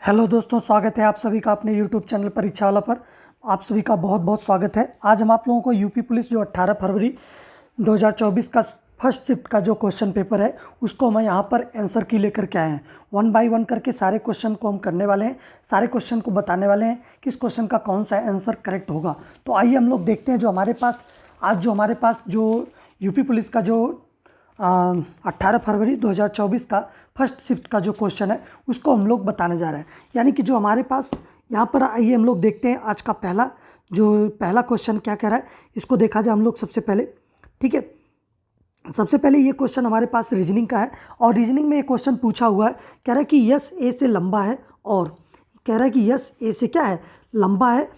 Hello दोस्तों, स्वागत है आप सभी का अपने यूट्यूब चैनल परीक्षा वाला पर। आप सभी का बहुत बहुत स्वागत है। आज हम आप लोगों को यूपी पुलिस जो 18 फरवरी 2024 का फर्स्ट शिफ्ट का जो क्वेश्चन पेपर है उसको हम यहाँ पर आंसर की लेकर के आए हैं। 1 बाय 1 करके सारे क्वेश्चन को हम करने वाले हैं, सारे क्वेश्चन को बताने वाले हैं कि इस क्वेश्चन का कौन सा आंसर करेक्ट होगा। तो आइए हम लोग देखते हैं जो हमारे पास जो यूपी पुलिस का जो 18 फरवरी 2024 का फर्स्ट शिफ्ट का जो क्वेश्चन है उसको हम लोग बताने जा रहे हैं। यानी कि जो हमारे पास यहाँ पर, आइए हम लोग देखते हैं आज का पहला क्वेश्चन क्या कह रहा है, इसको देखा जाए हम लोग सबसे पहले। ठीक है, सबसे पहले ये क्वेश्चन हमारे पास रीजनिंग का है और रीजनिंग में ये क्वेश्चन पूछा हुआ है, कह रहा है कि यस ए से लंबा है और कह रहा है कि यस ए से क्या है, लंबा है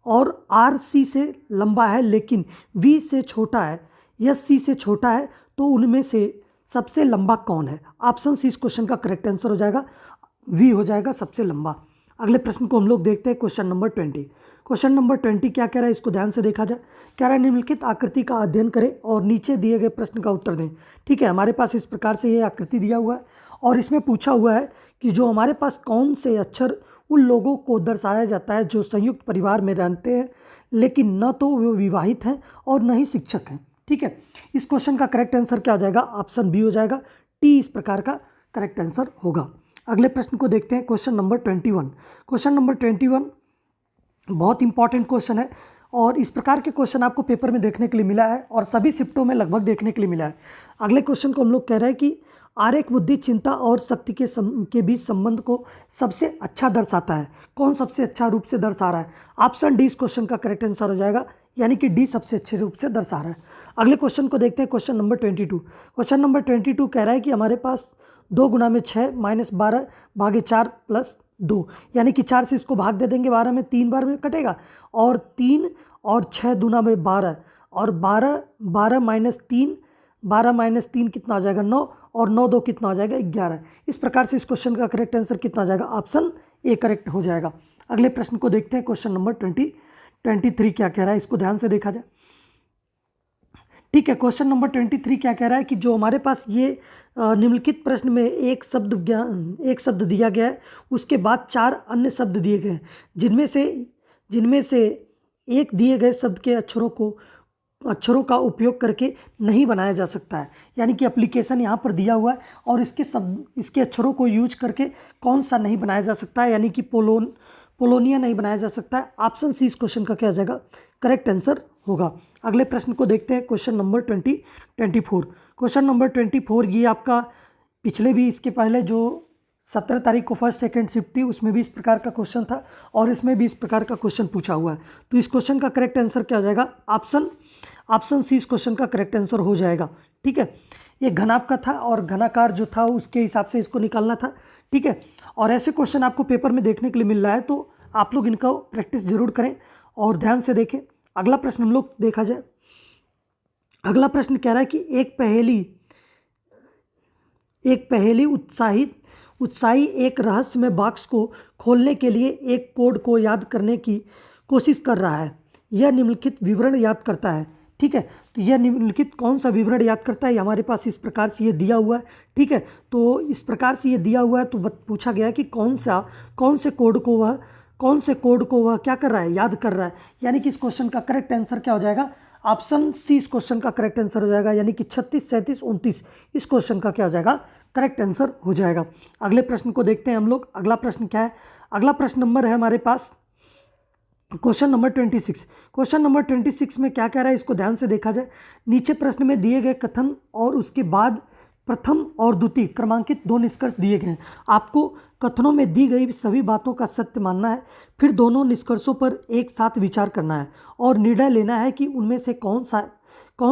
और आर सी से लंबा है लेकिन वी से छोटा है, यस सी से छोटा है, तो उनमें से सबसे लंबा कौन है। ऑप्शन सी इस क्वेश्चन का करेक्ट आंसर हो जाएगा, वी हो जाएगा सबसे लंबा। अगले प्रश्न को हम लोग देखते हैं, क्वेश्चन नंबर 20। क्वेश्चन नंबर 20 क्या कह रहा है, इसको ध्यान से देखा जाए। कह रहा है निम्नलिखित आकृति का अध्ययन करें और नीचे दिए गए प्रश्न का उत्तर दें। ठीक है, हमारे पास इस प्रकार से ये आकृति दिया हुआ है और इसमें पूछा हुआ है कि जो हमारे पास कौन से अक्षर उन लोगों को दर्शाया जाता है जो संयुक्त परिवार में रहते हैं लेकिन न तो वे विवाहित हैं और न ही शिक्षक हैं। ठीक है, इस क्वेश्चन का करेक्ट आंसर क्या हो जाएगा, ऑप्शन बी हो जाएगा, टी इस प्रकार का करेक्ट आंसर होगा। अगले प्रश्न को देखते हैं, क्वेश्चन नंबर 21। क्वेश्चन नंबर 21 बहुत इंपॉर्टेंट क्वेश्चन है और इस प्रकार के क्वेश्चन आपको पेपर में देखने के लिए मिला है और सभी शिफ्टों में लगभग देखने के लिए मिला है। अगले क्वेश्चन को हम लोग कह रहे हैं कि आरेख बुद्धि, चिंता और शक्ति के बीच संबंध को सबसे अच्छा दर्शाता है। कौन सबसे अच्छा रूप से दर्शा रहा है, ऑप्शन डी इस क्वेश्चन का करेक्ट आंसर हो जाएगा, यानी कि डी सबसे अच्छे रूप से दर्शा रहा है। अगले क्वेश्चन को देखते हैं, क्वेश्चन नंबर 22। क्वेश्चन नंबर 22 कह रहा है कि हमारे पास 2 गुना में 6 माइनस 12 भागे 4 प्लस 2, यानी कि 4 से इसको भाग दे देंगे, 12 में 3 बार में कटेगा और 3 और 6 दूना में 12 और 12 माइनस 3, 12 माइनस 3 कितना हो जाएगा 9 और 9 2 कितना हो जाएगा 11। इस प्रकार से इस क्वेश्चन का करेक्ट आंसर कितना हो जाएगा, ऑप्शन ए करेक्ट हो जाएगा। अगले प्रश्न को देखते हैं, क्वेश्चन नंबर 23 क्या कह रहा है, इसको ध्यान से देखा जाए। ठीक है, क्वेश्चन नंबर 23 क्या कह रहा है कि जो हमारे पास ये निम्नलिखित प्रश्न में एक शब्द दिया गया है, उसके बाद 4 अन्य शब्द दिए गए हैं जिनमें से एक दिए गए शब्द के अक्षरों का उपयोग करके नहीं बनाया जा सकता है। यानी कि एप्लीकेशन यहाँ पर दिया हुआ है और इसके अक्षरों को यूज करके कौन सा नहीं बनाया जा सकता है, यानी कि पोलोनिया नहीं बनाया जा सकता है। ऑप्शन सी इस क्वेश्चन का क्या हो जाएगा, करेक्ट आंसर होगा। अगले प्रश्न को देखते हैं, क्वेश्चन नंबर 24। क्वेश्चन नंबर 24 ये आपका पिछले भी, इसके पहले जो 17 तारीख को फर्स्ट सेकंड शिफ्ट थी उसमें भी इस प्रकार का क्वेश्चन था और इसमें भी इस प्रकार का क्वेश्चन पूछा हुआ है। तो इस क्वेश्चन का करेक्ट आंसर क्या हो जाएगा, ऑप्शन सी इस क्वेश्चन का करेक्ट आंसर हो जाएगा। ठीक है, ये घनाभ का था और घनाकार जो था उसके हिसाब से इसको निकालना था। ठीक है, और ऐसे क्वेश्चन आपको पेपर में देखने के लिए मिल रहा है, तो आप लोग इनका प्रैक्टिस जरूर करें और ध्यान से देखें। अगला प्रश्न हम लोग देखा जाए। अगला प्रश्न कह रहा है कि एक पहेली उत्साही एक रहस्यमय बॉक्स को खोलने के लिए एक कोड को याद करने की कोशिश कर रहा है। यह निम्नलिखित विवरण याद करता है। ठीक है, तो यह निम्नलिखित कौन सा विवरण याद करता है, हमारे पास इस प्रकार से ये दिया हुआ है। ठीक है, तो इस प्रकार से ये दिया हुआ है, तो पूछा गया है कि कौन से कोड को वह क्या कर रहा है, याद कर रहा है। यानी कि इस क्वेश्चन का करेक्ट आंसर क्या हो जाएगा, ऑप्शन सी इस क्वेश्चन का करेक्ट आंसर हो जाएगा, यानी कि 36 37 29 इस क्वेश्चन का क्या हो जाएगा, करेक्ट आंसर हो जाएगा। अगले प्रश्न को देखते हैं हम लोग। अगला प्रश्न क्या है, अगला प्रश्न नंबर है हमारे पास क्वेश्चन नंबर 26। क्वेश्चन नंबर 26 में क्या कह रहा है, इसको ध्यान से देखा जाए। नीचे प्रश्न में दिए गए कथन और उसके बाद प्रथम और द्वितीय क्रमांकित 2 निष्कर्ष दिए गए हैं। आपको कथनों में दी गई सभी बातों का सत्य मानना है, फिर दोनों निष्कर्षों पर एक साथ विचार करना है और निर्णय लेना है कि उनमें से कौन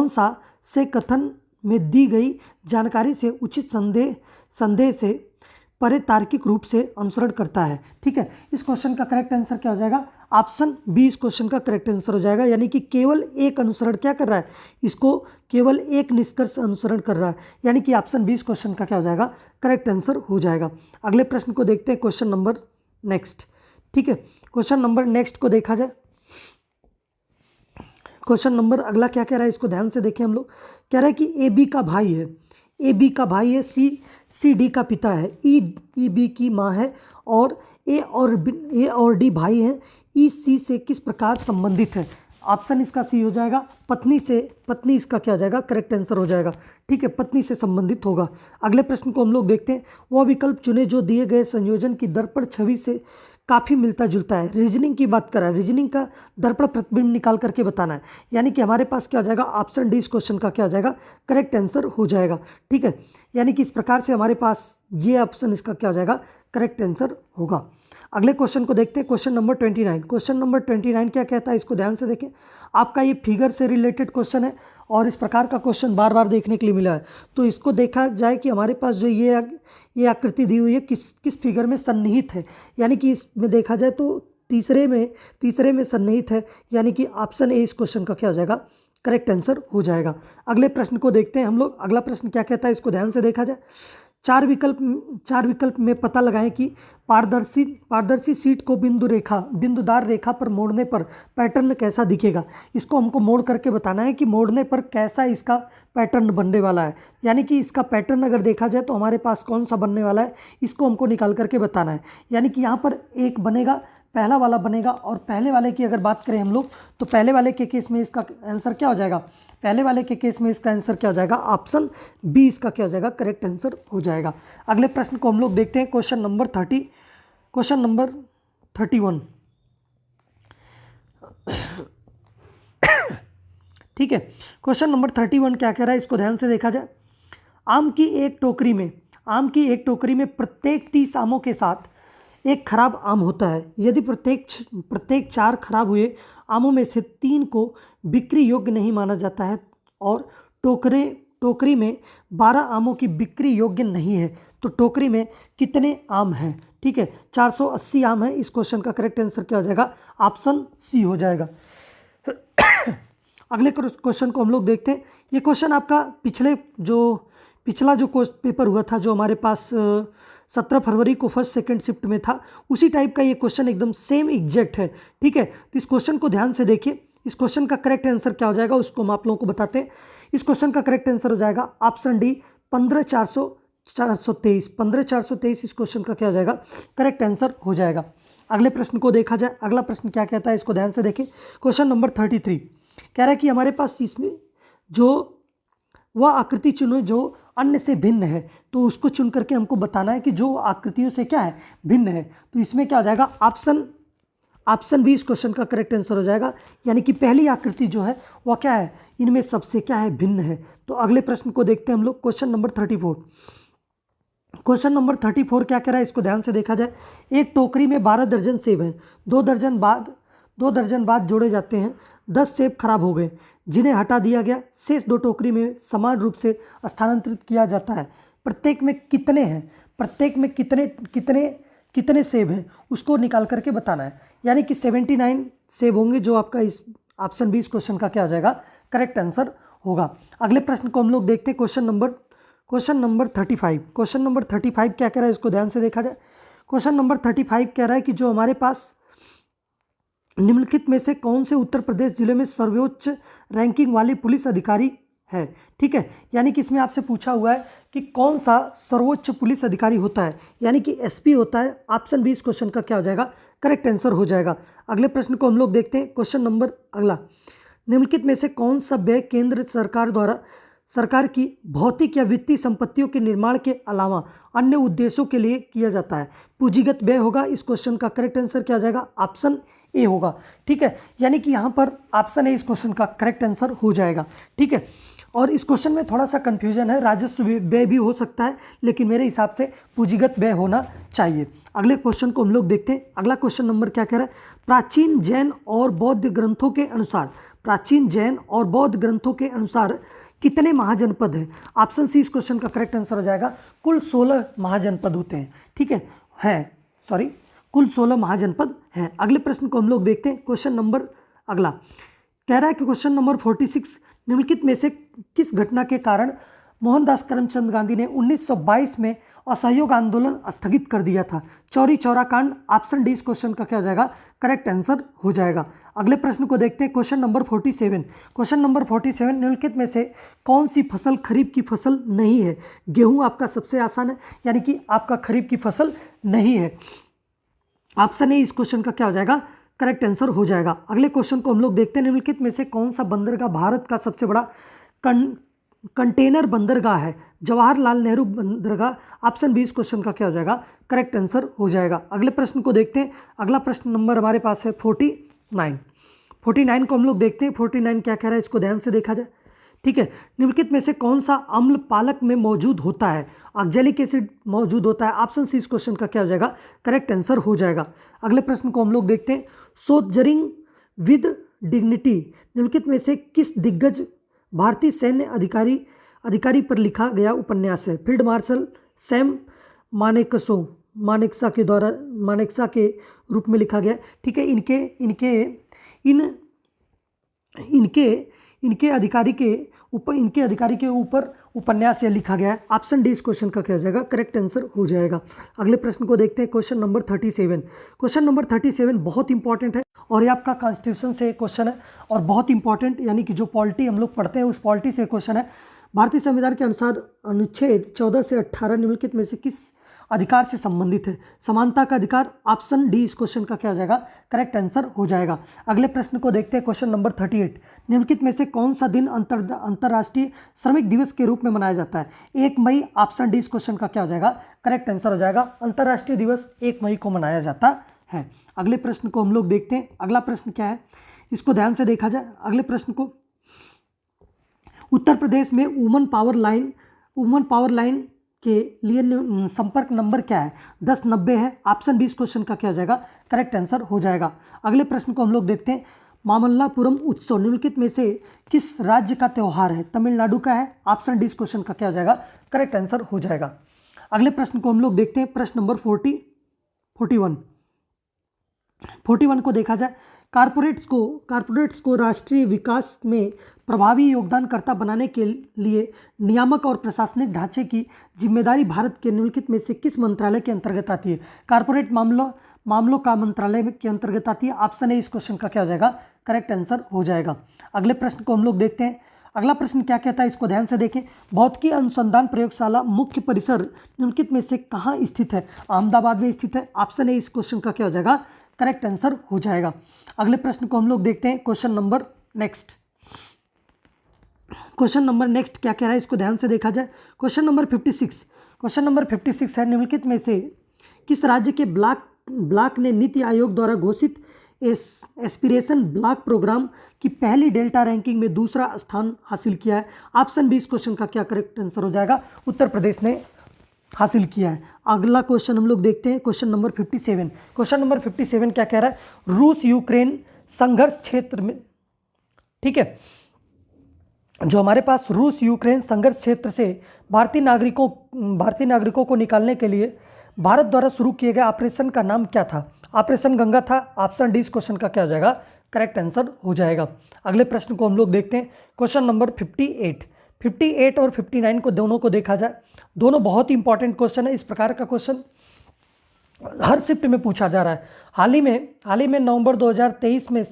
सा से कथन में दी गई जानकारी से उचित संदेह से परे तार्किक रूप से अनुसरण करता है। ठीक है, इस क्वेश्चन का करेक्ट आंसर क्या हो जाएगा, ऑप्शन बी इस क्वेश्चन का करेक्ट आंसर हो जाएगा, यानी कि केवल एक अनुसरण क्या कर रहा है, इसको केवल एक निष्कर्ष अनुसरण कर रहा है, यानी कि ऑप्शन बी इस क्वेश्चन का क्या हो जाएगा, करेक्ट आंसर हो जाएगा। अगले प्रश्न को देखते हैं, क्वेश्चन नंबर नेक्स्ट। ठीक है, क्वेश्चन नंबर नेक्स्ट को देखा जाए। क्वेश्चन नंबर अगला क्या कह रहा है, इसको ध्यान से देखें हम लोग। कह रहा है कि ए बी का भाई है, सी डी का पिता है, ई बी की माँ है और ए और डी भाई हैं, ई सी से किस प्रकार संबंधित है? ऑप्शन इसका सी हो जाएगा, पत्नी से। पत्नी इसका क्या हो जाएगा? करेक्ट आंसर हो जाएगा। ठीक है, पत्नी से संबंधित होगा। अगले प्रश्न को हम लोग देखते हैं। वह विकल्प चुने जो दिए गए संयोजन की दर्पण छवि से काफ़ी मिलता जुलता है। रीजनिंग की बात करा, रीजनिंग का दर्पण प्रतिबिंब निकाल करके बताना है। यानी कि हमारे पास क्या हो जाएगा? ऑप्शन डी इस क्वेश्चन का क्या हो जाएगा? करेक्ट आंसर हो जाएगा। ठीक है, यानी कि इस प्रकार से हमारे पास ये ऑप्शन इसका क्या हो जाएगा? करेक्ट आंसर होगा। अगले क्वेश्चन को देखते हैं, क्वेश्चन नंबर 29। क्वेश्चन नंबर 29 क्या कहता है, इसको ध्यान से देखें। आपका ये फिगर से रिलेटेड क्वेश्चन है और इस प्रकार का क्वेश्चन बार बार देखने के लिए मिला है। तो इसको देखा जाए कि हमारे पास जो ये आकृति दी हुई है किस फिगर में सन्निहित है। यानी कि इसमें देखा जाए तो तीसरे में सन्निहित है। यानी कि ऑप्शन ए इस क्वेश्चन का क्या हो जाएगा? करेक्ट आंसर हो जाएगा। अगले प्रश्न को देखते हैं हम लोग। अगला प्रश्न क्या कहता है, इसको ध्यान से देखा जाए। चार विकल्प में पता लगाएं कि पारदर्शी शीट को बिंदुदार रेखा पर मोड़ने पर पैटर्न कैसा दिखेगा। इसको हमको मोड़ करके बताना है कि मोड़ने पर कैसा इसका पैटर्न बनने वाला है। यानी कि इसका पैटर्न अगर देखा जाए तो हमारे पास कौन सा बनने वाला है, इसको हमको निकाल करके बताना है। यानी कि यहाँ पर एक बनेगा, पहला वाला बनेगा। और पहले वाले की अगर बात करें हम लोग तो पहले वाले के केस में इसका आंसर क्या हो जाएगा? पहले वाले के केस में इसका आंसर क्या हो जाएगा? ऑप्शन बी इसका क्या हो जाएगा? करेक्ट आंसर हो जाएगा। अगले प्रश्न को हम लोग देखते हैं, क्वेश्चन नंबर 31। ठीक है, क्वेश्चन नंबर 31 क्या कह रहा है, इसको ध्यान से देखा जाए। आम की एक टोकरी में प्रत्येक 30 आमों के साथ एक खराब आम होता है। यदि प्रत्येक 4 खराब हुए आमों में से 3 को बिक्री योग्य नहीं माना जाता है और टोकरी में 12 आमों की बिक्री योग्य नहीं है, तो टोकरी में कितने आम हैं? ठीक है, 480 आम है। इस क्वेश्चन का करेक्ट आंसर क्या हो जाएगा? ऑप्शन सी हो जाएगा। अगले क्वेश्चन को हम लोग देखते हैं। ये क्वेश्चन आपका पिछला जो पेपर हुआ था, जो हमारे पास 17 फरवरी को फर्स्ट सेकंड शिफ्ट में था, उसी टाइप का ये क्वेश्चन एकदम सेम एग्जैक्ट है। ठीक है, तो इस क्वेश्चन को ध्यान से देखिए। इस क्वेश्चन का करेक्ट आंसर क्या हो जाएगा उसको हम आप लोगों को बताते हैं। इस क्वेश्चन का करेक्ट आंसर हो जाएगा ऑप्शन डी 15,423। इस क्वेश्चन का क्या हो जाएगा? करेक्ट आंसर हो जाएगा। अगले प्रश्न को देखा जाए। अगला प्रश्न क्या कहता है, इसको ध्यान से देखें। क्वेश्चन नंबर 33 कह रहा है कि हमारे पास इसमें जो वह आकृति चुनो जो अन्य से भिन्न है। तो उसको चुन करके हमको बताना है कि जो आकृतियों से क्या है? भिन्न है। तो इसमें क्या हो जाएगा? ऑप्शन बी इस क्वेश्चन का करेक्ट आंसर हो जाएगा। यानी कि पहली आकृति जो है वह क्या है? इनमें सबसे क्या है? भिन्न है। तो अगले प्रश्न को देखते हैं हम लोग, क्वेश्चन नंबर 34। क्वेश्चन नंबर 34 क्या कह रहा है, इसको ध्यान से देखा जाए। एक टोकरी में 12 दर्जन सेब हैं। 2 दर्जन बाद जोड़े जाते हैं। 10 सेब खराब हो गए जिन्हें हटा दिया गया। शेष 2 टोकरी में समान रूप से स्थानांतरित किया जाता है। प्रत्येक में कितने हैं? प्रत्येक में कितने सेब हैं उसको निकाल करके बताना है। यानी कि 79 सेब होंगे, जो आपका इस ऑप्शन बी इस क्वेश्चन का क्या हो जाएगा? करेक्ट आंसर होगा। अगले प्रश्न को हम लोग देखते हैं, क्वेश्चन नंबर 35। क्वेश्चन नंबर 35 क्या कह रहा है, इसको ध्यान से देखा जाए। क्वेश्चन नंबर 35 कह रहा है कि जो हमारे पास निम्नलिखित में से कौन से उत्तर प्रदेश जिले में सर्वोच्च रैंकिंग वाली पुलिस अधिकारी है? ठीक है, यानी कि इसमें आपसे पूछा हुआ है कि कौन सा सर्वोच्च पुलिस अधिकारी होता है। यानी कि एसपी होता है। ऑप्शन बी इस क्वेश्चन का क्या हो जाएगा? करेक्ट आंसर हो जाएगा। अगले प्रश्न को हम लोग देखते हैं, क्वेश्चन नंबर अगला। निम्नलिखित में से कौन सा व्यय केंद्र सरकार द्वारा सरकार की भौतिक या वित्तीय संपत्तियों के निर्माण के अलावा अन्य उद्देश्यों के लिए किया जाता है? पूंजीगत व्यय होगा। इस क्वेश्चन का करेक्ट आंसर क्या हो जाएगा? ऑप्शन ए होगा। ठीक है, यानी कि यहाँ पर ऑप्शन ए इस क्वेश्चन का करेक्ट आंसर हो जाएगा। ठीक है, और इस क्वेश्चन में थोड़ा सा कंफ्यूजन है, राजस्व व्यय भी हो सकता है, लेकिन मेरे हिसाब से पूंजीगत व्यय होना चाहिए। अगले क्वेश्चन को हम लोग देखते हैं। अगला क्वेश्चन नंबर क्या कह रहा है? प्राचीन जैन और बौद्ध ग्रंथों के अनुसार कितने महाजनपद हैं? ऑप्शन सी इस क्वेश्चन का करेक्ट आंसर हो जाएगा। कुल 16 महाजनपद होते हैं। ठीक है, कुल 16 महाजनपद हैं। अगले प्रश्न को हम लोग देखते हैं। क्वेश्चन नंबर अगला कह रहा है कि क्वेश्चन नंबर 46 निम्नलिखित में से किस घटना के कारण मोहनदास करमचंद गांधी ने 1922 में असहयोग आंदोलन स्थगित कर दिया था? चौरी चौरा कांड। ऑप्शन डी इस क्वेश्चन का क्या हो जाएगा? करेक्ट आंसर हो जाएगा। अगले प्रश्न को देखते हैं, क्वेश्चन नंबर 47। क्वेश्चन नंबर 47 निम्नलिखित में से कौन सी फसल खरीफ की फसल नहीं है? गेहूं आपका सबसे आसान है, यानी कि आपका खरीफ की फसल नहीं है। ऑप्शन ए इस क्वेश्चन का क्या हो जाएगा, करेक्ट आंसर हो जाएगा। अगले क्वेश्चन को हम लोग देखते हैं, निम्नलिखित में से कौन सा बंदरगाह भारत का सबसे बड़ा कंटेनर बंदरगाह है? जवाहरलाल नेहरू बंदरगाह। ऑप्शन बी इस क्वेश्चन का क्या हो जाएगा, करेक्ट आंसर हो जाएगा। अगले प्रश्न को देखते हैं। अगला प्रश्न नंबर हमारे पास है 49। 49 को हम लोग देखते हैं। 49 क्या कह रहा है, इसको ध्यान से देखा जाए। ठीक है, निम्नलिखित में से कौन सा अम्ल पालक में मौजूद होता है? ऑक्जेलिक एसिड मौजूद होता है। ऑप्शन सी इस क्वेश्चन का क्या हो जाएगा, करेक्ट आंसर हो जाएगा। अगले प्रश्न को हम लोग देखते हैं। सोल्जरिंग विद डिग्निटी निम्नलिखित में से किस दिग्गज भारतीय सैन्य अधिकारी पर लिखा गया उपन्यास है? फील्ड मार्शल सैम मानेकशॉ के द्वारा मानेकशॉ के रूप में लिखा गया। ठीक है, इनके अधिकारी के ऊपर उपन्यास यह लिखा गया है। ऑप्शन डी इस क्वेश्चन का क्या हो जाएगा, करेक्ट आंसर हो जाएगा। अगले प्रश्न को देखते हैं, क्वेश्चन नंबर 37। क्वेश्चन नंबर 37 बहुत इंपॉर्टेंट है और ये आपका कॉन्स्टिट्यूशन से क्वेश्चन है और बहुत इंपॉर्टेंट, यानी कि जो पॉलिटी हम लोग पढ़ते हैं उस पॉलिटी से क्वेश्चन है। भारतीय संविधान के अनुसार अनुच्छेद 14 से 18 निम्नलिखित में से किस अधिकार से संबंधित है? समानता का अधिकार। ऑप्शन डी इस क्वेश्चन का क्या हो जाएगा, करेक्ट आंसर हो जाएगा। अगले प्रश्न को देखते हैं, क्वेश्चन नंबर 38। निम्नलिखित में से कौन सा दिन अंतर्राष्ट्रीय श्रमिक दिवस के रूप में मनाया जाता है? 1 मई। ऑप्शन डी इस क्वेश्चन का क्या हो जाएगा, करेक्ट आंसर हो जाएगा। अंतर्राष्ट्रीय दिवस 1 मई को मनाया जाता है। अगले प्रश्न को हम लोग देखते हैं। अगला प्रश्न क्या है, इसको ध्यान से देखा जाए। अगले प्रश्न को, उत्तर प्रदेश में वुमन पावर लाइन के लिए संपर्क नंबर क्या है? 1090 है। ऑप्शन बी इस क्वेश्चन का क्या हो जाएगा, करेक्ट आंसर हो जाएगा। अगले प्रश्न को हम लोग देखते हैं। मामल्लापुरम उत्सव निम्नलिखित में से किस राज्य का त्यौहार है? तमिलनाडु का है। ऑप्शन डी इस क्वेश्चन का क्या हो जाएगा, करेक्ट आंसर हो जाएगा। अगले प्रश्न को हम लोग देखते हैं, प्रश्न नंबर 41 को देखा जाए। कारपोरेट्स को राष्ट्रीय विकास में प्रभावी योगदानकर्ता बनाने के लिए नियामक और प्रशासनिक ढांचे की जिम्मेदारी भारत के निम्नलिखित में से किस मंत्रालय के अंतर्गत आती है? कारपोरेट मामलों का मंत्रालय के अंतर्गत आती है। ऑप्शन ए इस क्वेश्चन का क्या हो जाएगा, करेक्ट आंसर हो जाएगा। अगले प्रश्न को हम लोग देखते हैं। अगला प्रश्न क्या कहता है, इसको ध्यान से देखें। भौतिकी अनुसंधान प्रयोगशाला मुख्य परिसर निम्नलिखित में से कहाँ स्थित है? अहमदाबाद में स्थित है। ऑप्शन ए इस क्वेश्चन का क्या हो जाएगा, करेक्ट आंसर हो जाएगा। अगले प्रश्न को हम लोग देखते हैं। क्वेश्चन नंबर नेक्स्ट क्या कह रहा है, इसको ध्यान से देखा जाए। क्वेश्चन नंबर 56 है, निम्नलिखित में से किस राज्य के ब्लॉक ने नीति आयोग द्वारा घोषित एस्पिरेशन ब्लॉक प्रोग्राम की पहली डेल्टा रैंकिंग में दूसरा स्थान हासिल किया है? ऑप्शन बी इस क्वेश्चन का क्या करेक्ट आंसर हो जाएगा, उत्तर प्रदेश ने हासिल किया है। अगला क्वेश्चन हम लोग देखते हैं, क्वेश्चन नंबर 57 क्या कह रहा है? रूस यूक्रेन संघर्ष क्षेत्र में, ठीक है, जो हमारे पास रूस यूक्रेन संघर्ष क्षेत्र से भारतीय नागरिकों को निकालने के लिए भारत द्वारा शुरू किए गए ऑपरेशन का नाम क्या था? ऑपरेशन गंगा था। ऑप्शन डी इस क्वेश्चन का क्या हो जाएगा, करेक्ट आंसर हो जाएगा। अगले प्रश्न को हम लोग देखते हैं, क्वेश्चन नंबर 58 और 59 को दोनों को देखा जाए। दोनों बहुत ही इंपॉर्टेंट क्वेश्चन है। इस प्रकार का क्वेश्चन हर शिफ्ट में पूछा जा रहा है। हाल ही में नवंबर 2023 में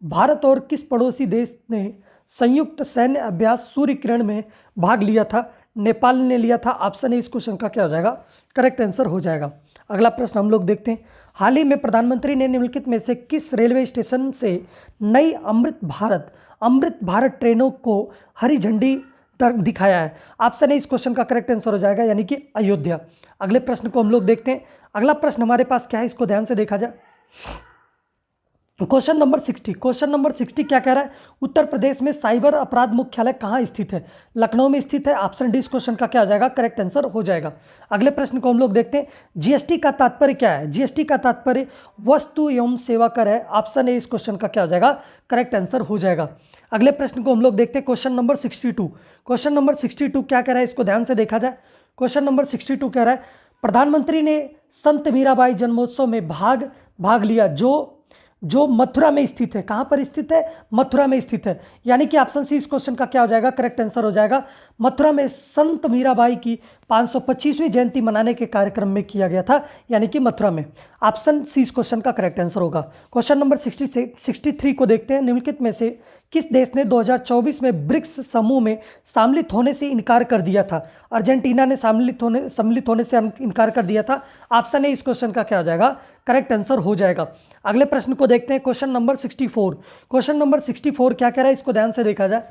भारत और किस पड़ोसी देश ने संयुक्त सैन्य अभ्यास सूर्य किरण में भाग लिया था? नेपाल ने लिया था। ऑप्शन ए इस क्वेश्चन का क्या हो जाएगा, करेक्ट आंसर हो जाएगा। अगला प्रश्न हम लोग देखते हैं। हाल ही में प्रधानमंत्री ने निम्नलिखित में से किस रेलवे स्टेशन से नई अमृत भारत ट्रेनों को हरी झंडी दिखाया है? ऑप्शन ए इस क्वेश्चन का करेक्ट आंसर हो जाएगा, यानी कि अयोध्या। अगले प्रश्न को हम लोग देखते हैं। अगला प्रश्न हमारे पास क्या है, इसको ध्यान से देखा जाए। क्वेश्चन नंबर 60 क्या कह रहा है? उत्तर प्रदेश में साइबर अपराध मुख्यालय कहाँ स्थित है? लखनऊ में स्थित है। ऑप्शन डी इस क्वेश्चन का क्या हो जाएगा, करेक्ट आंसर हो जाएगा। अगले प्रश्न को हम लोग देखते हैं। जीएसटी का तात्पर्य क्या है? जीएसटी का तात्पर्य वस्तु एवं सेवा कर है। ऑप्शन ए इस क्वेश्चन का क्या हो जाएगा, करेक्ट आंसर हो जाएगा। अगले प्रश्न को हम लोग देखते हैं। क्वेश्चन नंबर 62 क्या कह रहा है, इसको ध्यान से देखा जाए। क्वेश्चन नंबर 62 कह रहा है, प्रधानमंत्री ने संत मीराबाई जन्मोत्सव में भाग लिया जो मथुरा में स्थित है। कहाँ पर स्थित है? मथुरा में स्थित है, यानी कि ऑप्शन सी इस क्वेश्चन का क्या हो जाएगा, करेक्ट आंसर हो जाएगा। मथुरा में संत मीराबाई की 525वीं जयंती मनाने के कार्यक्रम में किया गया था, यानी कि मथुरा में। ऑप्शन सी इस क्वेश्चन का करेक्ट आंसर होगा। क्वेश्चन नंबर 63 को देखते हैं। निम्नलिखित में से किस देश ने 2024 में ब्रिक्स समूह में सम्मिलित होने से इनकार कर दिया था? अर्जेंटीना ने सम्मिलित होने से इनकार कर दिया था। ऑप्शन ए इस क्वेश्चन का क्या हो जाएगा? करेक्ट आंसर हो जाएगा। अगले प्रश्न को देखते हैं, क्वेश्चन नंबर 64। क्वेश्चन नंबर 64 क्या कह रहा है, इसको ध्यान से देखा जाए।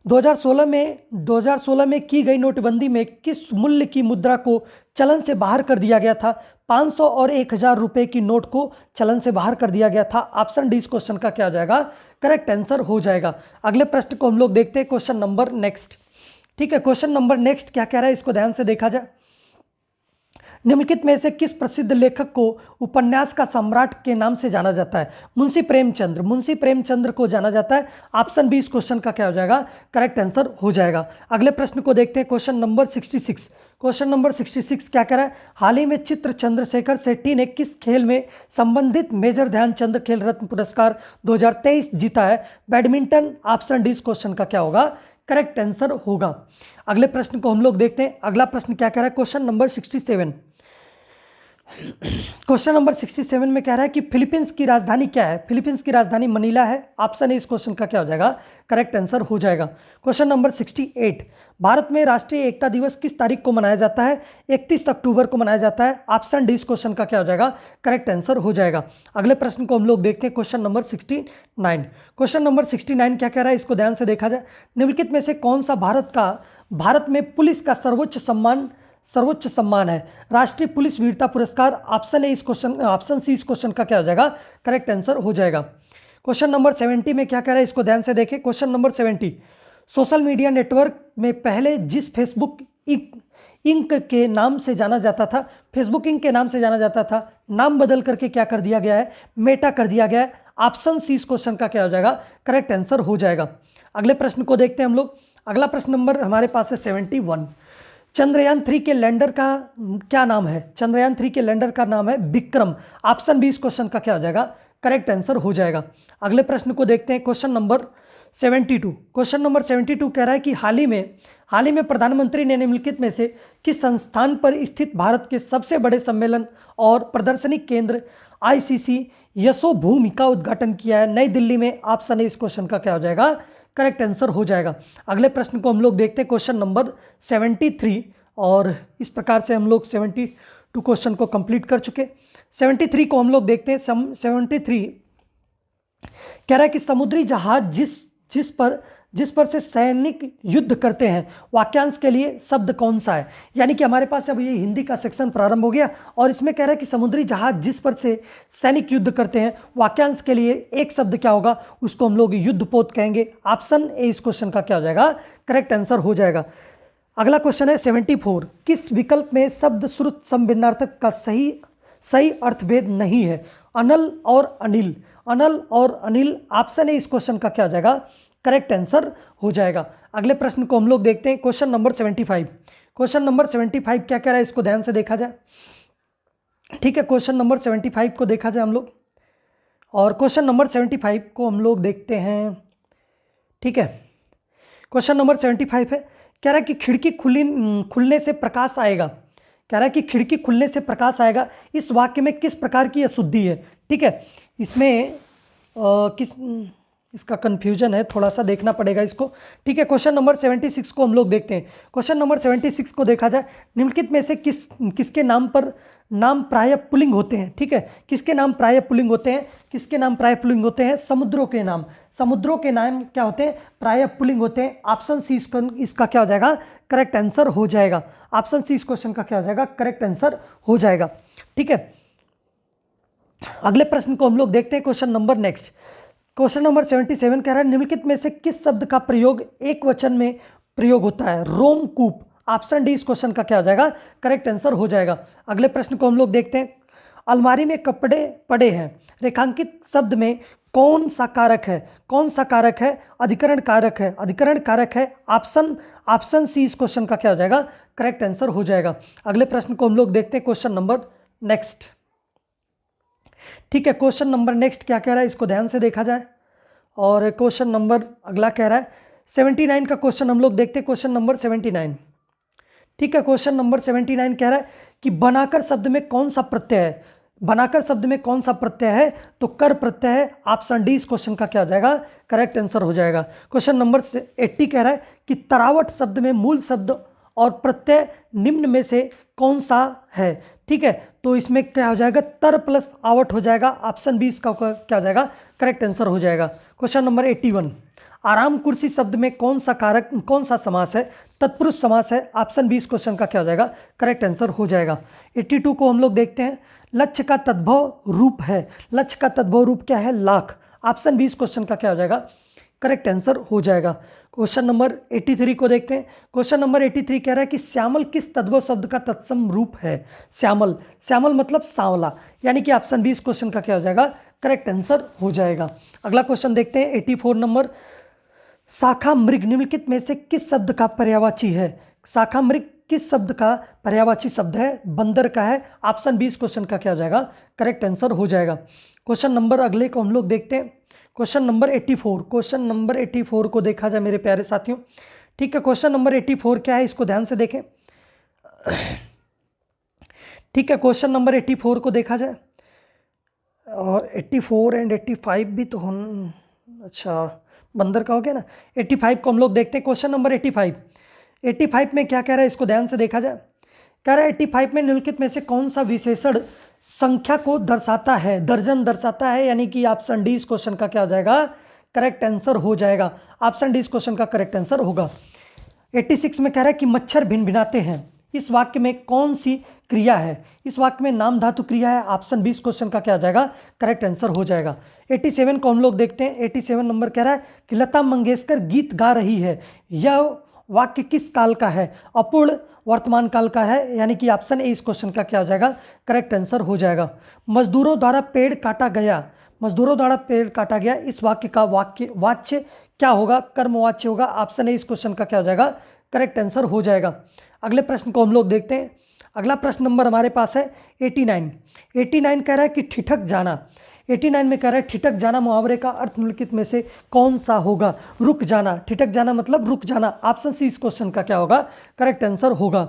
2016 में की गई नोटबंदी में किस मूल्य की मुद्रा को चलन से बाहर कर दिया गया था? 500 और 1000 रुपए की नोट को चलन से बाहर कर दिया गया था। ऑप्शन डी इस क्वेश्चन का क्या हो जाएगा? करेक्ट आंसर हो जाएगा। अगले प्रश्न को हम लोग देखते हैं, क्वेश्चन नंबर नेक्स्ट। ठीक है, क्वेश्चन नंबर नेक्स्ट क्या कह रहा है, इसको ध्यान से देखा जाए। निम्नलिखित में से किस प्रसिद्ध लेखक को उपन्यास का सम्राट के नाम से जाना जाता है? मुंशी प्रेमचंद्र को जाना जाता है। ऑप्शन बी इस क्वेश्चन का क्या हो जाएगा? करेक्ट आंसर हो जाएगा। अगले प्रश्न को देखते हैं, क्वेश्चन नंबर 66। क्वेश्चन नंबर 66 क्या कह रहा है? हाल ही में चित्र चंद्रशेखर शेट्टी ने किस खेल में संबंधित मेजर ध्यानचंद खेल रत्न पुरस्कार 2023 जीता है? बैडमिंटन। ऑप्शन डी इस क्वेश्चन का क्या होगा? करेक्ट आंसर होगा। अगले प्रश्न को हम लोग देखते हैं। अगला प्रश्न क्या कह रहा है? Question number 67। क्वेश्चन नंबर 67 में कह रहा है कि फिलीपींस की राजधानी क्या है? फिलीपींस की राजधानी मनीला है। ऑप्शन ए इस क्वेश्चन का क्या हो जाएगा? करेक्ट आंसर हो जाएगा। Question number 68। भारत में राष्ट्रीय एकता दिवस किस तारीख को मनाया जाता है? 31 अक्टूबर को मनाया जाता है। ऑप्शन डी इस क्वेश्चन का क्या हो जाएगा? करेक्ट आंसर हो जाएगा। अगले प्रश्न को हम लोग देखते हैं, क्वेश्चन नंबर 69। क्वेश्चन नंबर 69 क्या कह रहा है, इसको ध्यान से देखा जाए। निम्नलिखित में से कौन सा भारत में पुलिस का सर्वोच्च सम्मान है? राष्ट्रीय पुलिस वीरता पुरस्कार। ऑप्शन सी इस क्वेश्चन का क्या हो जाएगा? करेक्ट आंसर हो जाएगा। क्वेश्चन नंबर 70 में क्या कह रहा है, इसको ध्यान से देखें। Question number 70। Social media network में पहले जिस फेसबुक इंक के नाम से जाना जाता था, फेसबुक इंक के नाम से जाना जाता था, नाम बदल करके क्या कर दिया गया है? मेटा कर दिया गया है। ऑप्शन सी इस क्वेश्चन का क्या हो जाएगा? करेक्ट आंसर हो जाएगा। अगले प्रश्न को देखते हैं हम लोग। अगला प्रश्न नंबर हमारे पास है 71। चंद्रयान 3 के लैंडर का क्या नाम है? चंद्रयान 3 के लैंडर का नाम है विक्रम। ऑप्शन बी इस क्वेश्चन का क्या हो जाएगा? करेक्ट आंसर हो जाएगा। अगले प्रश्न को देखते हैं, क्वेश्चन नंबर 72। क्वेश्चन नंबर 72 कह रहा है कि हाल ही में प्रधानमंत्री ने निम्नलिखित में से किस संस्थान पर स्थित भारत के सबसे बड़े सम्मेलन और प्रदर्शनी केंद्र ICC यशोभूमि का उद्घाटन किया है? नई दिल्ली में। ऑप्शन ए इस क्वेश्चन का क्या हो जाएगा? करेक्ट आंसर हो जाएगा। अगले प्रश्न को हम लोग देखते हैं, क्वेश्चन नंबर 73। और इस प्रकार से हम लोग 72 क्वेश्चन को कंप्लीट कर चुके। 73 को हम लोग देखते हैं। 73 कह रहा है कि समुद्री जहाज जिस पर से सैनिक युद्ध करते हैं, वाक्यांश के लिए शब्द कौन सा है? यानी कि हमारे पास अब ये हिंदी का सेक्शन प्रारंभ हो गया और इसमें कह रहा है कि समुद्री जहाज जिस पर से सैनिक युद्ध करते हैं, वाक्यांश के लिए एक शब्द क्या होगा? उसको हम लोग युद्धपोत कहेंगे। ऑप्शन ए इस क्वेश्चन का क्या हो जाएगा? करेक्ट आंसर हो जाएगा। अगला क्वेश्चन है 74। किस विकल्प में शब्द श्रुत संभिन्नार्थक का सही अर्थभेद नहीं है? अनल और अनिल। ऑप्शन ए इस क्वेश्चन का क्या हो जाएगा? करेक्ट आंसर हो जाएगा। अगले प्रश्न को हम लोग देखते हैं, क्वेश्चन नंबर 75। क्वेश्चन नंबर 75 क्या कह रहा है, इसको ध्यान से देखा जाए। ठीक है, क्वेश्चन नंबर 75 को देखा जाए हम लोग। और क्वेश्चन नंबर 75 को हम लोग देखते हैं। ठीक है, क्वेश्चन नंबर 75 है, कह रहा है कि खिड़की खुलने से प्रकाश आएगा। कह रहा है कि खिड़की खुलने से प्रकाश आएगा। इस वाक्य में किस प्रकार की अशुद्धि है? ठीक है, इसमें इसका कन्फ्यूजन है, थोड़ा सा देखना पड़ेगा इसको। ठीक है, क्वेश्चन नंबर 76 को हम लोग देखते हैं। क्वेश्चन नंबर 76 को देखा जाए। निम्नलिखित में से किसके नाम प्राय पुल्लिंग होते हैं? ठीक है, किसके नाम प्राय पुल्लिंग होते हैं? समुद्रों के नाम क्या होते हैं? प्राय पुल्लिंग होते हैं। ऑप्शन सी इसका क्या हो जाएगा? करेक्ट आंसर हो जाएगा। ऑप्शन सी इस क्वेश्चन का क्या हो जाएगा? करेक्ट आंसर हो जाएगा। ठीक है, अगले प्रश्न को हम लोग देखते हैं, question number next. Question number 77 कह रहा है, निम्नलिखित में से किस शब्द का प्रयोग एक वचन में प्रयोग होता है? रोमकूप। ऑप्शन डी इस क्वेश्चन का क्या हो जाएगा? करेक्ट आंसर हो जाएगा। अगले प्रश्न को हम लोग देखते हैं, अलमारी में कपड़े पड़े हैं, रेखांकित शब्द में कौन सा कारक है? अधिकरण कारक है। ऑप्शन सी इस क्वेश्चन का क्या हो जाएगा? करेक्ट आंसर हो जाएगा। अगले प्रश्न को हम लोग देखते हैं, क्वेश्चन नंबर नेक्स्ट। ठीक है, क्वेश्चन नंबर नेक्स्ट क्या कह रहा है, इसको ध्यान से देखा जाए। और क्वेश्चन नंबर अगला कह रहा है 79 का क्वेश्चन हम लोग देखते हैं। Question number 79। ठीक है। क्वेश्चन नंबर 79 कह रहा है कि बनाकर शब्द में कौन सा प्रत्यय है, बनाकर शब्द में कौन सा प्रत्यय है, तो कर प्रत्यय है। ऑप्शन डी इस क्वेश्चन का क्या हो जाएगा, करेक्ट आंसर हो जाएगा। क्वेश्चन नंबर 80 कह रहा है कि तरावट शब्द में मूल शब्द और प्रत्यय निम्न में से कौन सा है। ठीक है, तो इसमें क्या हो जाएगा, तर प्लस आवट हो जाएगा। ऑप्शन बी इसका क्या हो जाएगा, करेक्ट आंसर हो जाएगा। क्वेश्चन नंबर 81, आराम कुर्सी शब्द में कौन सा कारक, कौन सा समास है, तत्पुरुष समास है। ऑप्शन बी इस क्वेश्चन का क्या हो जाएगा, करेक्ट आंसर हो जाएगा। 82 को हम लोग देखते हैं, लक्ष्य का तद्भव रूप है, लक्ष्य का तद्भव रूप क्या है, लाख। ऑप्शन बी इस क्वेश्चन का क्या हो जाएगा, करेक्ट आंसर हो जाएगा। क्वेश्चन नंबर 83 को देखते हैं। क्वेश्चन नंबर 83 कह रहा है कि श्यामल किस तद्भव शब्द का तत्सम रूप है। श्यामल, श्यामल मतलब सांवला, यानी कि ऑप्शन बी इस क्वेश्चन का क्या हो जाएगा, करेक्ट आंसर हो जाएगा। अगला क्वेश्चन देखते हैं 84 नंबर, शाखा मृग निम्नलिखित में से किस शब्द का पर्यायवाची है। शाखा मृग किस शब्द का पर्यायवाची शब्द है, बंदर का है। ऑप्शन बी इस क्वेश्चन का क्या हो जाएगा, करेक्ट आंसर हो जाएगा। क्वेश्चन नंबर अगले को हम लोग देखते हैं, क्वेश्चन नंबर 84। क्वेश्चन नंबर 84 को देखा जाए मेरे प्यारे साथियों। ठीक है, क्वेश्चन नंबर 84 क्या है, इसको ध्यान से देखें। ठीक है, क्वेश्चन नंबर 84 को देखा जाए, और 84 एंड 85 भी तो हम, अच्छा बंदर का हो गया ना। 85 को हम लोग देखते हैं। क्वेश्चन नंबर 85 में क्या कह रहा है, इसको ध्यान से देखा जाए। कह रहा है 85 में निम्नलिखित में से कौन सा विशेषण संख्या को दर्शाता है, दर्जन दर्शाता है, यानी कि ऑप्शन डी इस क्वेश्चन का क्या हो जाएगा, करेक्ट आंसर हो जाएगा। ऑप्शन डी इस क्वेश्चन का करेक्ट आंसर होगा। 86 में कह रहा है कि मच्छर भिनभिनाते हैं, इस वाक्य में कौन सी क्रिया है, इस वाक्य में नाम धातु क्रिया है। ऑप्शन बी इस क्वेश्चन का क्या हो जाएगा, करेक्ट आंसर हो जाएगा। 87 को हम लोग देखते हैं। 87 नंबर कह रहा है कि लता मंगेशकर गीत गा रही है, यह वाक्य किस काल का है, अपूर्ण वर्तमान काल का है, यानी कि ऑप्शन ए इस क्वेश्चन का क्या हो जाएगा, करेक्ट आंसर हो जाएगा। मजदूरों द्वारा पेड़ काटा गया, मजदूरों द्वारा पेड़ काटा गया, इस वाक्य का वाच्य क्या होगा, कर्मवाच्य होगा। ऑप्शन ए इस क्वेश्चन का क्या हो जाएगा, करेक्ट आंसर हो जाएगा। अगले प्रश्न को हम लोग देखते हैं। अगला प्रश्न नंबर हमारे पास है 89 कह रहा है कि ठिठक जाना। 89 में कह रहा है ठिठक जाना मुहावरे का अर्थ निम्नलिखित में से कौन सा होगा, रुक जाना। ठिठक जाना मतलब रुक जाना। ऑप्शन सी इस क्वेश्चन का क्या होगा, करेक्ट आंसर होगा।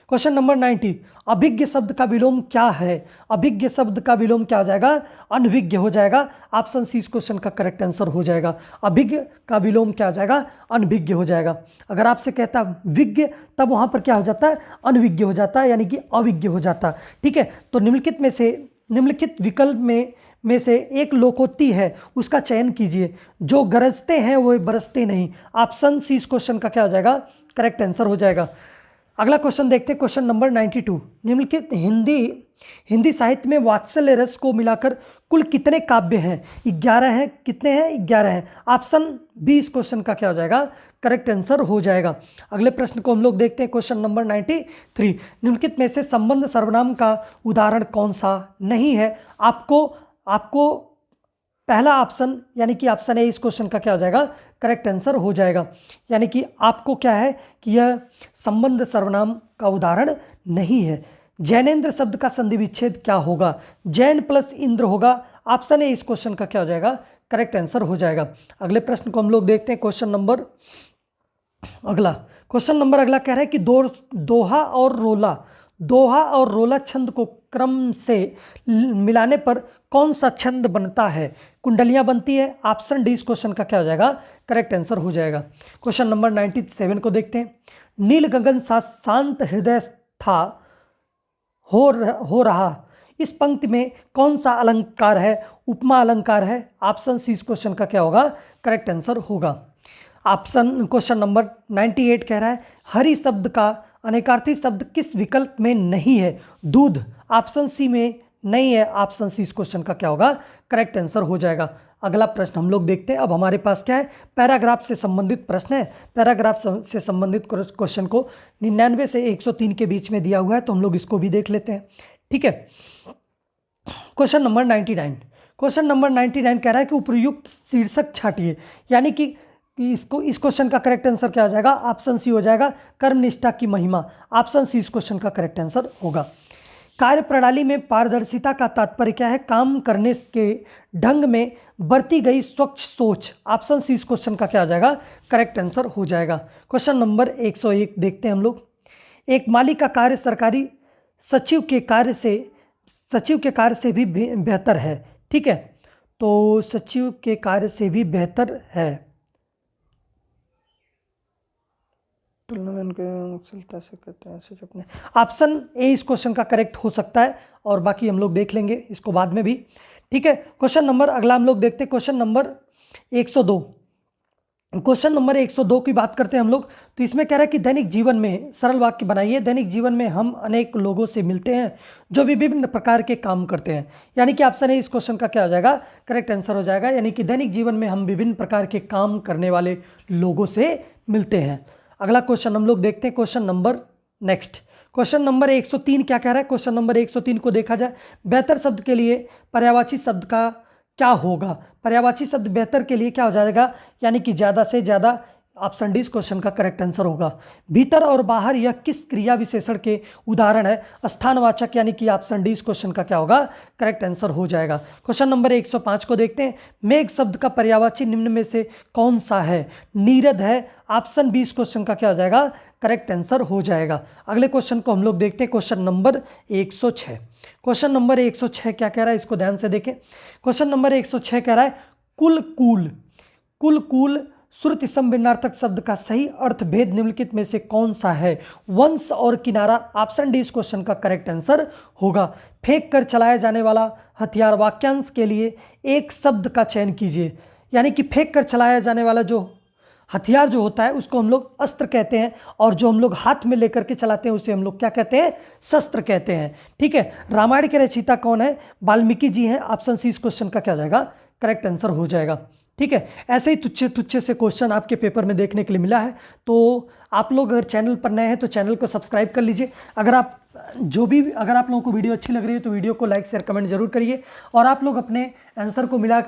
क्वेश्चन नंबर 90, अभिज्ञ शब्द का विलोम क्या है। अभिज्ञ शब्द का विलोम क्या हो जाएगा, अनभिज्ञ हो जाएगा। ऑप्शन सी इस क्वेश्चन का करेक्ट आंसर हो जाएगा। अभिज्ञ का विलोम क्या हो जाएगा, अनभिज्ञ हो जाएगा। अगर आपसे कहता विज्ञ, तब वहाँ पर क्या हो जाता है, अनभिज्ञ हो जाता है, यानी कि अविज्ञ हो जाता है। ठीक है, तो निम्नलिखित विकल्प में से एक लोकोक्ति है, उसका चयन कीजिए। जो गरजते हैं वो बरसते नहीं। ऑप्शन सी इस क्वेश्चन का क्या हो जाएगा, करेक्ट आंसर हो जाएगा। अगला क्वेश्चन देखते हैं, क्वेश्चन नंबर 92। निम्नलिखित हिंदी साहित्य में वात्सल्य रस को मिलाकर कुल कितने काव्य हैं। 11 हैं। कितने हैं, 11 हैं। ऑप्शन बी इस क्वेश्चन का क्या हो जाएगा, करेक्ट आंसर हो जाएगा। अगले प्रश्न को हम लोग देखते हैं, क्वेश्चन नंबर 93। निम्नलिखित में से संबंध सर्वनाम का उदाहरण कौन सा नहीं है। आपको पहला ऑप्शन यानी कि ऑप्शन ए इस क्वेश्चन का क्या हो जाएगा, करेक्ट आंसर हो जाएगा। यानी कि आपको क्या है कि यह संबंध सर्वनाम का उदाहरण नहीं है। जैनेन्द्र शब्द का संधि विच्छेद क्या होगा, जैन प्लस इंद्र होगा। ऑप्शन ए इस क्वेश्चन का क्या हो जाएगा, करेक्ट आंसर हो जाएगा। अगले प्रश्न को हम लोग देखते हैं, क्वेश्चन नंबर अगला कह रहा है कि दोहा और रोला छंद को क्रम से मिलाने पर कौन सा छंद बनता है। कुंडलियां बनती है। ऑप्शन डी इस क्वेश्चन का क्या हो जाएगा, करेक्ट आंसर हो जाएगा। क्वेश्चन नंबर 97 को देखते हैं। नील गगन सा शांत हृदय था हो रहा, इस पंक्ति में कौन सा अलंकार है, उपमा अलंकार है। ऑप्शन सी इस क्वेश्चन का क्या होगा, करेक्ट आंसर होगा। क्वेश्चन नंबर 98 कह रहा है हरि शब्द का अनेकार्थी शब्द किस विकल्प में नहीं है, दूध। ऑप्शन सी में नहीं है। ऑप्शन सी इस क्वेश्चन का क्या होगा, करेक्ट आंसर हो जाएगा। अगला प्रश्न हम लोग देखते हैं। अब हमारे पास क्या है, पैराग्राफ से संबंधित प्रश्न है। पैराग्राफ से संबंधित क्वेश्चन को 99 से 103 के बीच में दिया हुआ है, तो हम लोग इसको भी देख लेते हैं। ठीक है, क्वेश्चन नंबर 99 कह रहा है कि उपयुक्त शीर्षक छाटिए, यानी कि इस क्वेश्चन का करेक्ट आंसर क्या हो जाएगा, ऑप्शन सी हो जाएगा, कर्मनिष्ठा की महिमा। ऑप्शन सी इस क्वेश्चन का करेक्ट आंसर होगा। कार्य प्रणाली में पारदर्शिता का तात्पर्य क्या है, काम करने के ढंग में बरती गई स्वच्छ सोच। ऑप्शन सी इस क्वेश्चन का क्या हो जाएगा, करेक्ट आंसर हो जाएगा। क्वेश्चन नंबर 101 देखते हैं हम लोग। एक माली का कार्य सरकारी सचिव के कार्य से भी बेहतर है। ठीक है, तो सचिव के कार्य से भी बेहतर है। ऑप्शन ए इस क्वेश्चन का करेक्ट हो सकता है, और बाकी हम लोग देख लेंगे इसको बाद में भी। ठीक है, क्वेश्चन नंबर अगला हम लोग देखते हैं, क्वेश्चन नंबर 102। क्वेश्चन नंबर 102 की बात करते हैं हम लोग। तो इसमें कह रहा है कि दैनिक जीवन में, सरल वाक्य बनाइए, दैनिक जीवन में हम अनेक लोगों से मिलते हैं जो विभिन्न प्रकार के काम करते हैं। यानी कि ऑप्शन ए इस क्वेश्चन का क्या हो जाएगा, करेक्ट आंसर हो जाएगा। यानी कि दैनिक जीवन में हम विभिन्न प्रकार के काम करने वाले लोगों से मिलते हैं। अगला क्वेश्चन हम लोग देखते हैं, question number next. Question number 103 क्या कह रहा है, क्वेश्चन नंबर 103 को देखा जाए, बेहतर शब्द के लिए पर्यायवाची शब्द का क्या होगा। पर्यायवाची शब्द बेहतर के लिए क्या हो जाएगा, यानी कि ज़्यादा से ज़्यादा। ऑप्शन डी इस क्वेश्चन का करेक्ट आंसर होगा। भीतर और बाहर यह किस क्रिया विशेषण के उदाहरण है, स्थानवाचक, यानी कि ऑप्शन डी इस क्वेश्चन का क्या होगा, करेक्ट आंसर हो जाएगा। क्वेश्चन नंबर 105 को देखते हैं, मेघ शब्द का पर्यायवाची निम्न में से कौन सा है, नीरद है। ऑप्शन बी इस क्वेश्चन का क्या हो जाएगा, करेक्ट आंसर हो जाएगा। अगले क्वेश्चन को हम लोग देखते हैं, क्वेश्चन नंबर 106। क्वेश्चन नंबर 106 क्या कह रहा है, इसको ध्यान से देखें। क्वेश्चन नंबर 106 कह रहा है, कुल श्रुति संविनार्थक शब्द का सही अर्थ भेद निम्नलिखित में से कौन सा है। वंश और किनारा, ऑप्शन डी इस क्वेश्चन का करेक्ट आंसर होगा। फेंक कर चलाया जाने वाला हथियार, वाक्यांश के लिए एक शब्द का चयन कीजिए। यानी कि फेंक कर चलाया जाने वाला जो हथियार जो होता है उसको हम लोग अस्त्र कहते हैं, और जो हम लोग हाथ में लेकर के चलाते हैं उसे हम लोग क्या कहते हैं, शस्त्र कहते हैं। ठीक है, रामायण के रचयिता कौन है, वाल्मीकि जी हैं। ऑप्शन सी इस क्वेश्चन का क्या हो जाएगा, करेक्ट आंसर हो जाएगा। ठीक है, ऐसे ही तुच्छे से क्वेश्चन आपके पेपर में देखने के लिए मिला है। तो आप लोग अगर चैनल पर नए हैं तो चैनल को सब्सक्राइब कर लीजिए। अगर आप लोगों को वीडियो अच्छी लग रही है तो वीडियो को लाइक शेयर कमेंट जरूर करिए, और आप लोग अपने आंसर को मिला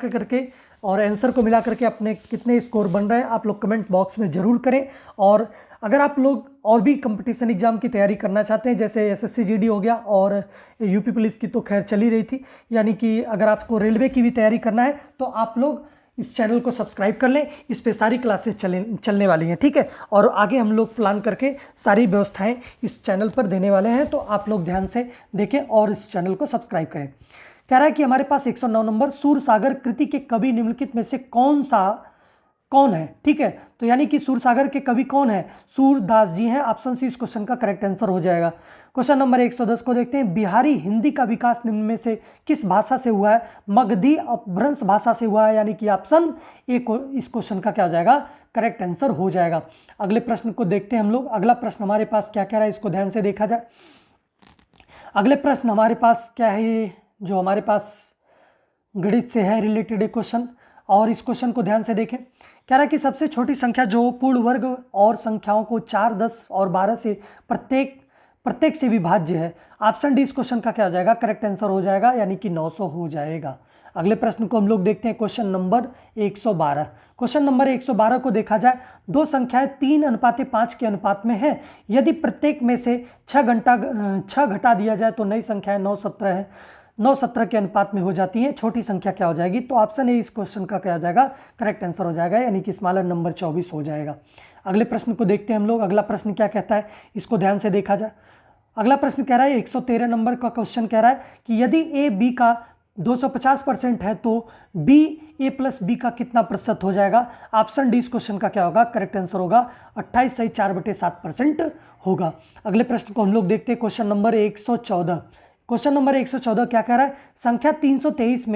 करके अपने कितने स्कोर बन रहे हैं आप लोग कमेंट बॉक्स में ज़रूर करें। और अगर आप लोग और भी कंपटीशन एग्जाम की तैयारी करना चाहते हैं, जैसे एसएससी जीडी हो गया, और यूपी पुलिस की तो खैर चली रही थी, यानी कि अगर आपको रेलवे की भी तैयारी करना है तो आप लोग इस चैनल को सब्सक्राइब कर लें। इस पे सारी क्लासेस चलने वाली हैं। ठीक है, और आगे हम लोग प्लान करके सारी व्यवस्थाएं इस चैनल पर देने वाले हैं, तो आप लोग ध्यान से देखें और इस चैनल को सब्सक्राइब करें। कह रहा है कि हमारे पास 109 नंबर, सूरसागर कृति के कवि निम्नलिखित में से कौन है। ठीक है, तो यानी कि सूरसागर के कवि कौन है, सूरदास जी हैं। ऑप्शन सी इस क्वेश्चन का करेक्ट आंसर हो जाएगा। क्वेश्चन नंबर 110 को देखते हैं, बिहारी हिंदी का विकास निम्न में से किस भाषा से हुआ है, मगधी अपभ्रंश भाषा से हुआ है। यानी कि ऑप्शन ए को इस क्वेश्चन का क्या हो जाएगा, करेक्ट आंसर हो जाएगा। अगले प्रश्न को देखते हैं हम लोग। अगला प्रश्न हमारे पास क्या कह रहा है, इसको ध्यान से देखा जाए। अगले प्रश्न हमारे पास क्या है, जो हमारे पास गणित से है रिलेटेड क्वेश्चन, और इस क्वेश्चन को ध्यान से देखें। कह रहा है कि सबसे छोटी संख्या जो पूर्ण वर्ग और संख्याओं को 4, 10 और 12 से प्रत्येक से विभाज्य है। ऑप्शन डी इस क्वेश्चन का क्या हो जाएगा, करेक्ट आंसर हो जाएगा, यानी कि 900 हो जाएगा। अगले प्रश्न को हम लोग देखते हैं, क्वेश्चन नंबर 112। क्वेश्चन नंबर 112 को देखा जाए, दो संख्याएं 3:5 के अनुपात में है। यदि प्रत्येक में से 6 घटा दिया जाए तो नई संख्याएं 9, 17 है। 9, 17 के अनुपात में हो जाती है। छोटी संख्या क्या हो जाएगी, तो ऑप्शन ए इस क्वेश्चन का क्या हो जाएगा, करेक्ट आंसर हो जाएगा, यानी कि स्मॉलर नंबर 24 हो जाएगा। अगले प्रश्न को देखते हैं हम लोग। अगला प्रश्न क्या कहता है, इसको ध्यान से देखा जाए। अगला प्रश्न कह रहा है, 113 नंबर का क्वेश्चन कह रहा है कि यदि ए बी का 250% है तो बी ए प्लस बी का कितना प्रतिशत हो जाएगा। ऑप्शन डी इस क्वेश्चन का क्या होगा, करेक्ट आंसर होगा 28 सही 4/7% होगा। अगले प्रश्न को हम लोग देखते हैं, क्वेश्चन नंबर 114। क्वेश्चन नंबर 114 क्या कह रहा है, संख्या 323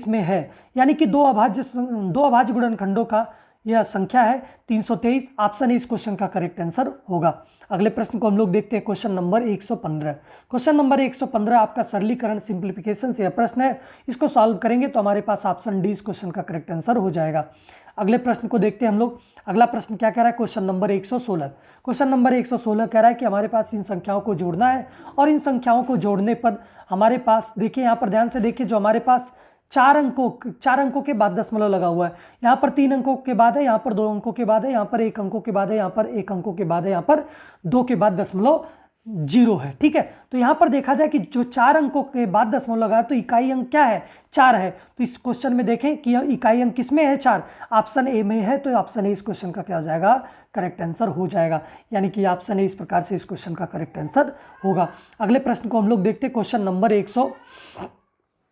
में है, यानी कि दो अभाज्य गुणनखंडों का यह संख्या है 323। ऑप्शन ए इस क्वेश्चन का करेक्ट आंसर होगा। अगले प्रश्न को हम लोग देखते हैं, क्वेश्चन नंबर 115। क्वेश्चन नंबर 115 आपका सरलीकरण सिंप्लीफिकेशन से यह प्रश्न है। इसको सॉल्व करेंगे तो हमारे पास ऑप्शन डी इस क्वेश्चन का करेक्ट आंसर हो जाएगा। अगले प्रश्न को देखते हैं हम लोग। अगला प्रश्न क्या कह रहा है, क्वेश्चन नंबर 116। क्वेश्चन नंबर 116 कह रहा है कि हमारे पास इन संख्याओं को जोड़ना है, और इन संख्याओं को जोड़ने पर हमारे पास, देखिए यहाँ पर ध्यान से देखिए, जो हमारे पास 4 अंकों के बाद दशमलव लगा हुआ है। यहाँ पर 3 अंकों के बाद है, यहाँ पर 2 अंकों के बाद है, यहाँ पर 1 अंकों के बाद है, यहाँ पर 1 अंकों के बाद है, यहाँ पर 2 के बाद दशमलव 0 है। ठीक है, तो यहाँ पर देखा जाए कि जो 4 अंकों के बाद दशमलव लगा तो इकाई अंक क्या है, 4 है। तो इस क्वेश्चन में देखें कि इकाई अंक किस में है, 4, ऑप्शन ए में है। तो ऑप्शन ए इस क्वेश्चन का क्या हो जाएगा, करेक्ट आंसर हो जाएगा। यानी कि ऑप्शन ए इस प्रकार से इस क्वेश्चन का करेक्ट आंसर होगा। अगले प्रश्न को हम लोग देखते हैं, क्वेश्चन नंबर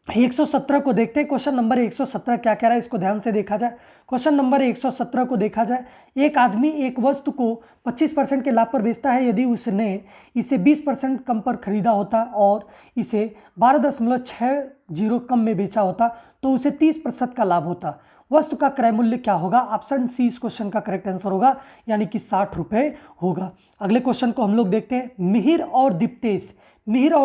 117 को देखते हैं। क्वेश्चन नंबर 117 क्या कह रहा है, इसको ध्यान से देखा जाए। क्वेश्चन नंबर 117 को देखा जाए, एक आदमी एक वस्तु को 25% के लाभ पर बेचता है यदि उसने इसे 20% कम पर खरीदा होता और इसे 12.60 कम में बेचा होता तो उसे 30% का लाभ होता। वस्तु का क्रय मूल्य क्या होगा, ऑप्शन सी इस क्वेश्चन का करेक्ट आंसर होगा, यानी कि 60 रुपये होगा। अगले क्वेश्चन को हम लोग देखते हैं, मिहिर और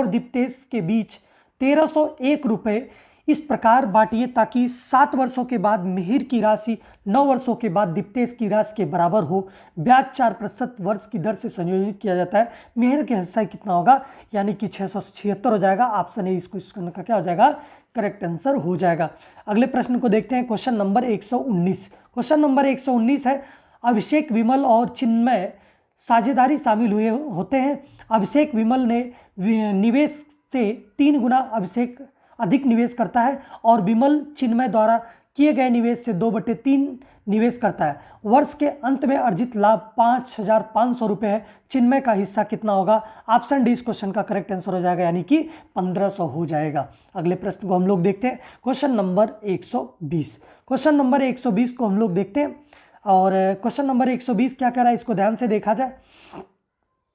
दीप्तेश के बीच 1301 रुपये इस प्रकार बांटिए ताकि 7 वर्षों के बाद मिहिर की राशि 9 वर्षों के बाद दीप्तेश की राशि के बराबर हो। ब्याज 4% वर्ष की दर से संयोजित किया जाता है। मिहिर का हिस्सा कितना होगा, यानी कि 676 हो जाएगा। ऑप्शन ए इस क्वेश्चन का क्या हो जाएगा, करेक्ट आंसर हो जाएगा। अगले प्रश्न को देखते हैं, क्वेश्चन नंबर 119। क्वेश्चन नंबर 119 है, अभिषेक, विमल और चिन्मय साझेदारी शामिल हुए होते हैं। अभिषेक विमल ने निवेश से 3 गुना अधिक निवेश करता है और विमल चिन्मय द्वारा किए गए निवेश से 2/3 निवेश करता है। वर्ष के अंत में अर्जित लाभ 5,500 रुपये है। चिन्मय का हिस्सा कितना होगा, ऑप्शन डी इस क्वेश्चन का करेक्ट आंसर हो जाएगा, यानी कि 1500 हो जाएगा। अगले प्रश्न को हम लोग देखते हैं, क्वेश्चन नंबर 120। क्वेश्चन नंबर 120 को हम लोग देखते हैं और क्वेश्चन नंबर 120 क्या कह रहा है, इसको ध्यान से देखा जाए।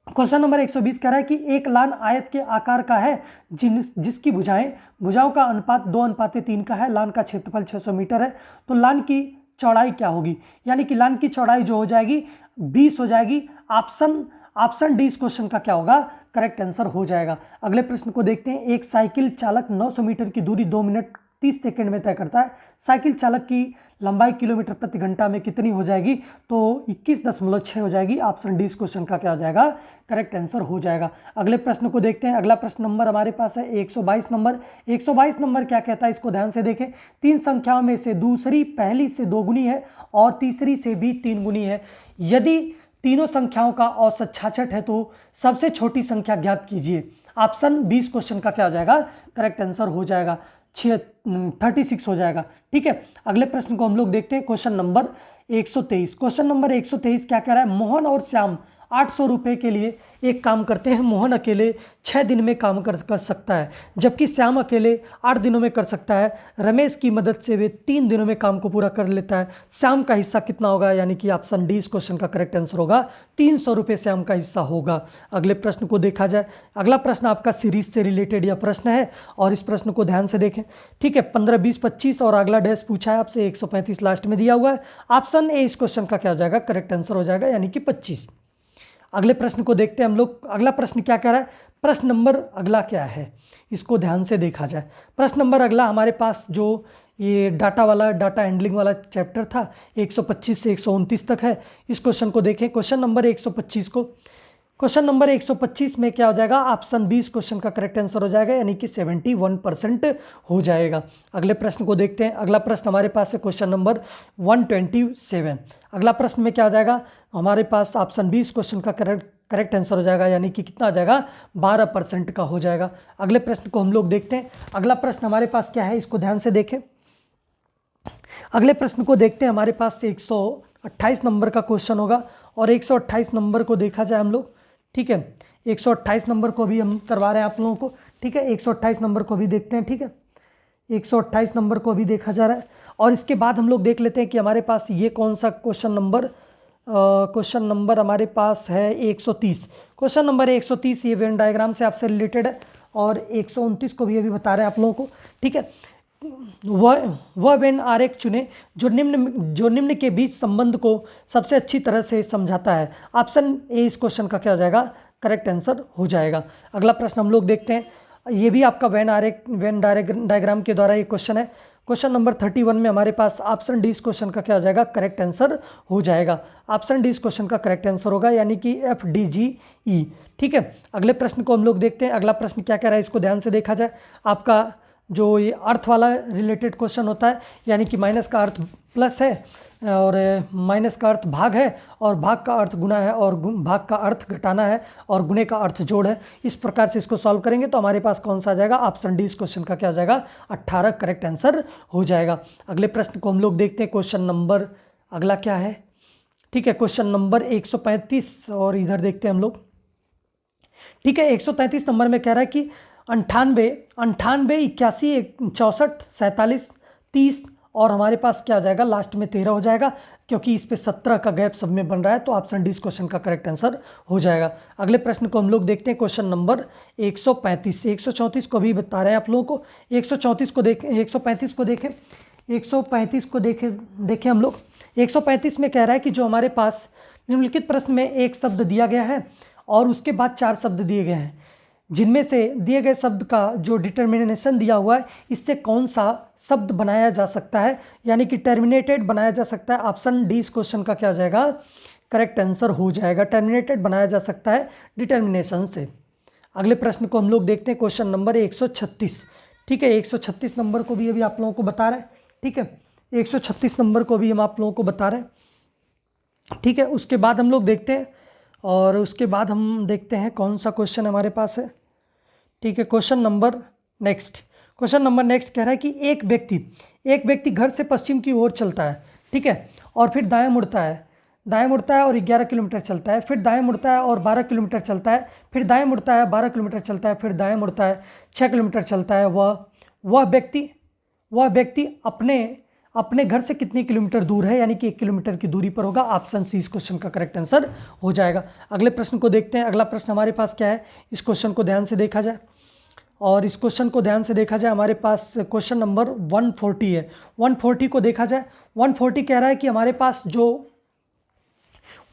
क्वेश्चन नंबर 120 कह रहा है कि एक लान आयत के आकार का है जिसकी भुजाओं का अनुपात 2:3 का है। लान का क्षेत्रफल 600 मीटर है, तो लान की चौड़ाई क्या होगी, यानी कि लान की चौड़ाई जो हो जाएगी 20 हो जाएगी। ऑप्शन डी इस क्वेश्चन का क्या होगा, करेक्ट आंसर हो जाएगा। अगले प्रश्न को देखते हैं, एक साइकिल चालक 900 मीटर की दूरी 2 मिनट 30 सेकंड में तय करता है। साइकिल चालक की लंबाई किलोमीटर प्रति घंटा में कितनी हो जाएगी, तो 21.6 हो जाएगी। ऑप्शन डी इस क्वेश्चन का क्या हो जाएगा, करेक्ट आंसर हो जाएगा। अगले प्रश्न को देखते हैं, अगला प्रश्न नंबर हमारे पास है 122 नंबर। 122 नंबर क्या कहता है, इसको ध्यान से देखें। 3 संख्याओं में से दूसरी पहली से 2 गुनी है और तीसरी से भी 3 गुनी है। यदि तीनों संख्याओं का औसत 66 है तो सबसे छोटी संख्या ज्ञात कीजिए। ऑप्शन 20 क्वेश्चन का क्या हो जाएगा, करेक्ट आंसर हो जाएगा, 36 हो जाएगा। ठीक है, अगले प्रश्न को हम लोग देखते हैं, क्वेश्चन नंबर 123। क्वेश्चन नंबर 123 क्या कह रहा है, मोहन और श्याम 800 रुपये के लिए एक काम करते हैं। मोहन अकेले 6 दिन में काम कर सकता है, जबकि श्याम अकेले 8 दिनों में कर सकता है। रमेश की मदद से वे 3 दिनों में काम को पूरा कर लेता है। श्याम का हिस्सा कितना होगा, यानी कि ऑप्शन डी इस क्वेश्चन का करेक्ट आंसर होगा, 300 रुपये श्याम का हिस्सा होगा। अगले प्रश्न को देखा जाए। अगला प्रश्न आपका सीरीज से रिलेटेड यह प्रश्न है और इस प्रश्न को ध्यान से देखें। ठीक है, 15, 20, 25 और अगला डैश पूछा है आपसे, 135 लास्ट में दिया हुआ है। ऑप्शन ए इस क्वेश्चन का क्या हो जाएगा, करेक्ट आंसर हो जाएगा, यानी कि 25। अगले प्रश्न को देखते हैं हम लोग। अगला प्रश्न क्या कह रहा है, प्रश्न नंबर अगला क्या है, इसको ध्यान से देखा जाए। प्रश्न नंबर अगला हमारे पास जो ये डाटा हैंडलिंग वाला चैप्टर था 125 से 129 तक है। इस क्वेश्चन को देखें, क्वेश्चन नंबर 125 को। क्वेश्चन नंबर 125 में क्या हो जाएगा, ऑप्शन 20 क्वेश्चन का करेक्ट आंसर हो जाएगा, यानी कि 71% हो जाएगा। अगले प्रश्न को देखते हैं। अगला प्रश्न हमारे पास है क्वेश्चन नंबर 127। अगला प्रश्न में क्या हो जाएगा, हमारे पास ऑप्शन 20 क्वेश्चन का करेक्ट आंसर हो जाएगा, यानी कि कितना आ जाएगा, 12% का हो जाएगा। अगले प्रश्न को हम लोग देखते हैं। अगला प्रश्न हमारे पास क्या है, इसको ध्यान से देखें। अगले प्रश्न को देखते हैं, हमारे पास 128 नंबर का क्वेश्चन होगा और 128 नंबर को देखा जाए हम लोग। ठीक है, 128 नंबर को भी हम करवा रहे हैं आप लोगों को। ठीक है, 128 नंबर को भी देखते हैं। ठीक है, 128 नंबर को भी देखा जा रहा है और इसके बाद हम लोग देख लेते हैं कि हमारे पास ये कौन सा क्वेश्चन नंबर हमारे पास है 130। क्वेश्चन नंबर 130 ये वेन डायग्राम से आपसे रिलेटेड है और 129 को भी अभी बता रहे हैं आप लोगों को। ठीक है, वह वेन आरेख चुने जो निम्न के बीच संबंध को सबसे अच्छी तरह से समझाता है। ऑप्शन ए इस क्वेश्चन का क्या हो जाएगा, करेक्ट आंसर हो जाएगा। अगला प्रश्न हम लोग देखते हैं, ये भी आपका वेन डायग्राम के द्वारा ये क्वेश्चन है। क्वेश्चन नंबर 31 में हमारे पास ऑप्शन डी इस क्वेश्चन का क्या हो जाएगा, करेक्ट आंसर हो जाएगा। ऑप्शन डी इस क्वेश्चन का करेक्ट आंसर होगा, यानी कि FDGE। ठीक है, अगले प्रश्न को हम लोग देखते हैं। अगला प्रश्न क्या कह रहा है, इसको ध्यान से देखा जाए। आपका जो ये अर्थ वाला रिलेटेड क्वेश्चन होता है, यानी कि माइनस का अर्थ प्लस है, और माइनस का अर्थ भाग है और भाग का अर्थ गुना है और भाग का अर्थ घटाना है और गुने का अर्थ जोड़ है। इस प्रकार से इसको सॉल्व करेंगे तो हमारे पास कौन सा आ जाएगा, ऑप्शन डी इस क्वेश्चन का क्या हो जाएगा, 18 करेक्ट आंसर हो जाएगा। अगले प्रश्न को हम लोग देखते हैं, क्वेश्चन नंबर अगला क्या है, ठीक है, क्वेश्चन नंबर 135 और इधर देखते हैं हम लोग, ठीक है। 133 नंबर में कह रहा है कि 98 81 64 47 30 और हमारे पास क्या हो जाएगा, लास्ट में 13 हो जाएगा, क्योंकि इस पे 17 का गैप सब में बन रहा है, तो ऑप्शन डी इस क्वेश्चन का करेक्ट आंसर हो जाएगा। अगले प्रश्न को हम लोग देखते हैं, क्वेश्चन नंबर 135 134 को भी बता रहे हैं आप लोगों को। 134 को देखें, 135 को देखें, 135 को देखें हम लोग। 135 में कह रहा है कि जो हमारे पास निम्नलिखित प्रश्न में एक शब्द दिया गया है और उसके बाद 4 शब्द दिए गए हैं, जिनमें से दिए गए शब्द का जो डिटर्मिनेशन दिया हुआ है, इससे कौन सा शब्द बनाया जा सकता है, यानी कि टर्मिनेटेड बनाया जा सकता है। ऑप्शन डी इस क्वेश्चन का क्या हो जाएगा, करेक्ट आंसर हो जाएगा। टर्मिनेटेड बनाया जा सकता है डिटर्मिनेशन से। अगले प्रश्न को हम लोग देखते हैं, क्वेश्चन नंबर 136, ठीक है। 136 नंबर को भी अभी आप लोगों को बता रहे हैं, ठीक है। 136 नंबर को भी हम आप लोगों को बता रहे हैं, ठीक है। उसके बाद हम लोग देखते हैं, और उसके बाद हम देखते हैं कौन सा क्वेश्चन हमारे पास है, ठीक है। क्वेश्चन नंबर नेक्स्ट कह रहा है कि एक व्यक्ति घर से पश्चिम की ओर चलता है, ठीक है, और फिर दाएं मुड़ता है और 11 किलोमीटर चलता है, फिर दाएं मुड़ता है और 12 किलोमीटर चलता है, फिर दाएं मुड़ता है 12 किलोमीटर चलता है, फिर दाएं मुड़ता है 6 किलोमीटर चलता है। वह व्यक्ति अपने घर से कितने किलोमीटर दूर है, यानी कि 1 किलोमीटर की दूरी पर होगा। ऑप्शन सी इस क्वेश्चन का करेक्ट आंसर हो जाएगा। अगले प्रश्न को देखते हैं। अगला प्रश्न हमारे पास क्या है, इस क्वेश्चन को ध्यान से देखा जाए, और इस क्वेश्चन को ध्यान से देखा जाए, हमारे पास क्वेश्चन नंबर 140 है। 140 को देखा जाए, 140 कह रहा है कि हमारे पास जो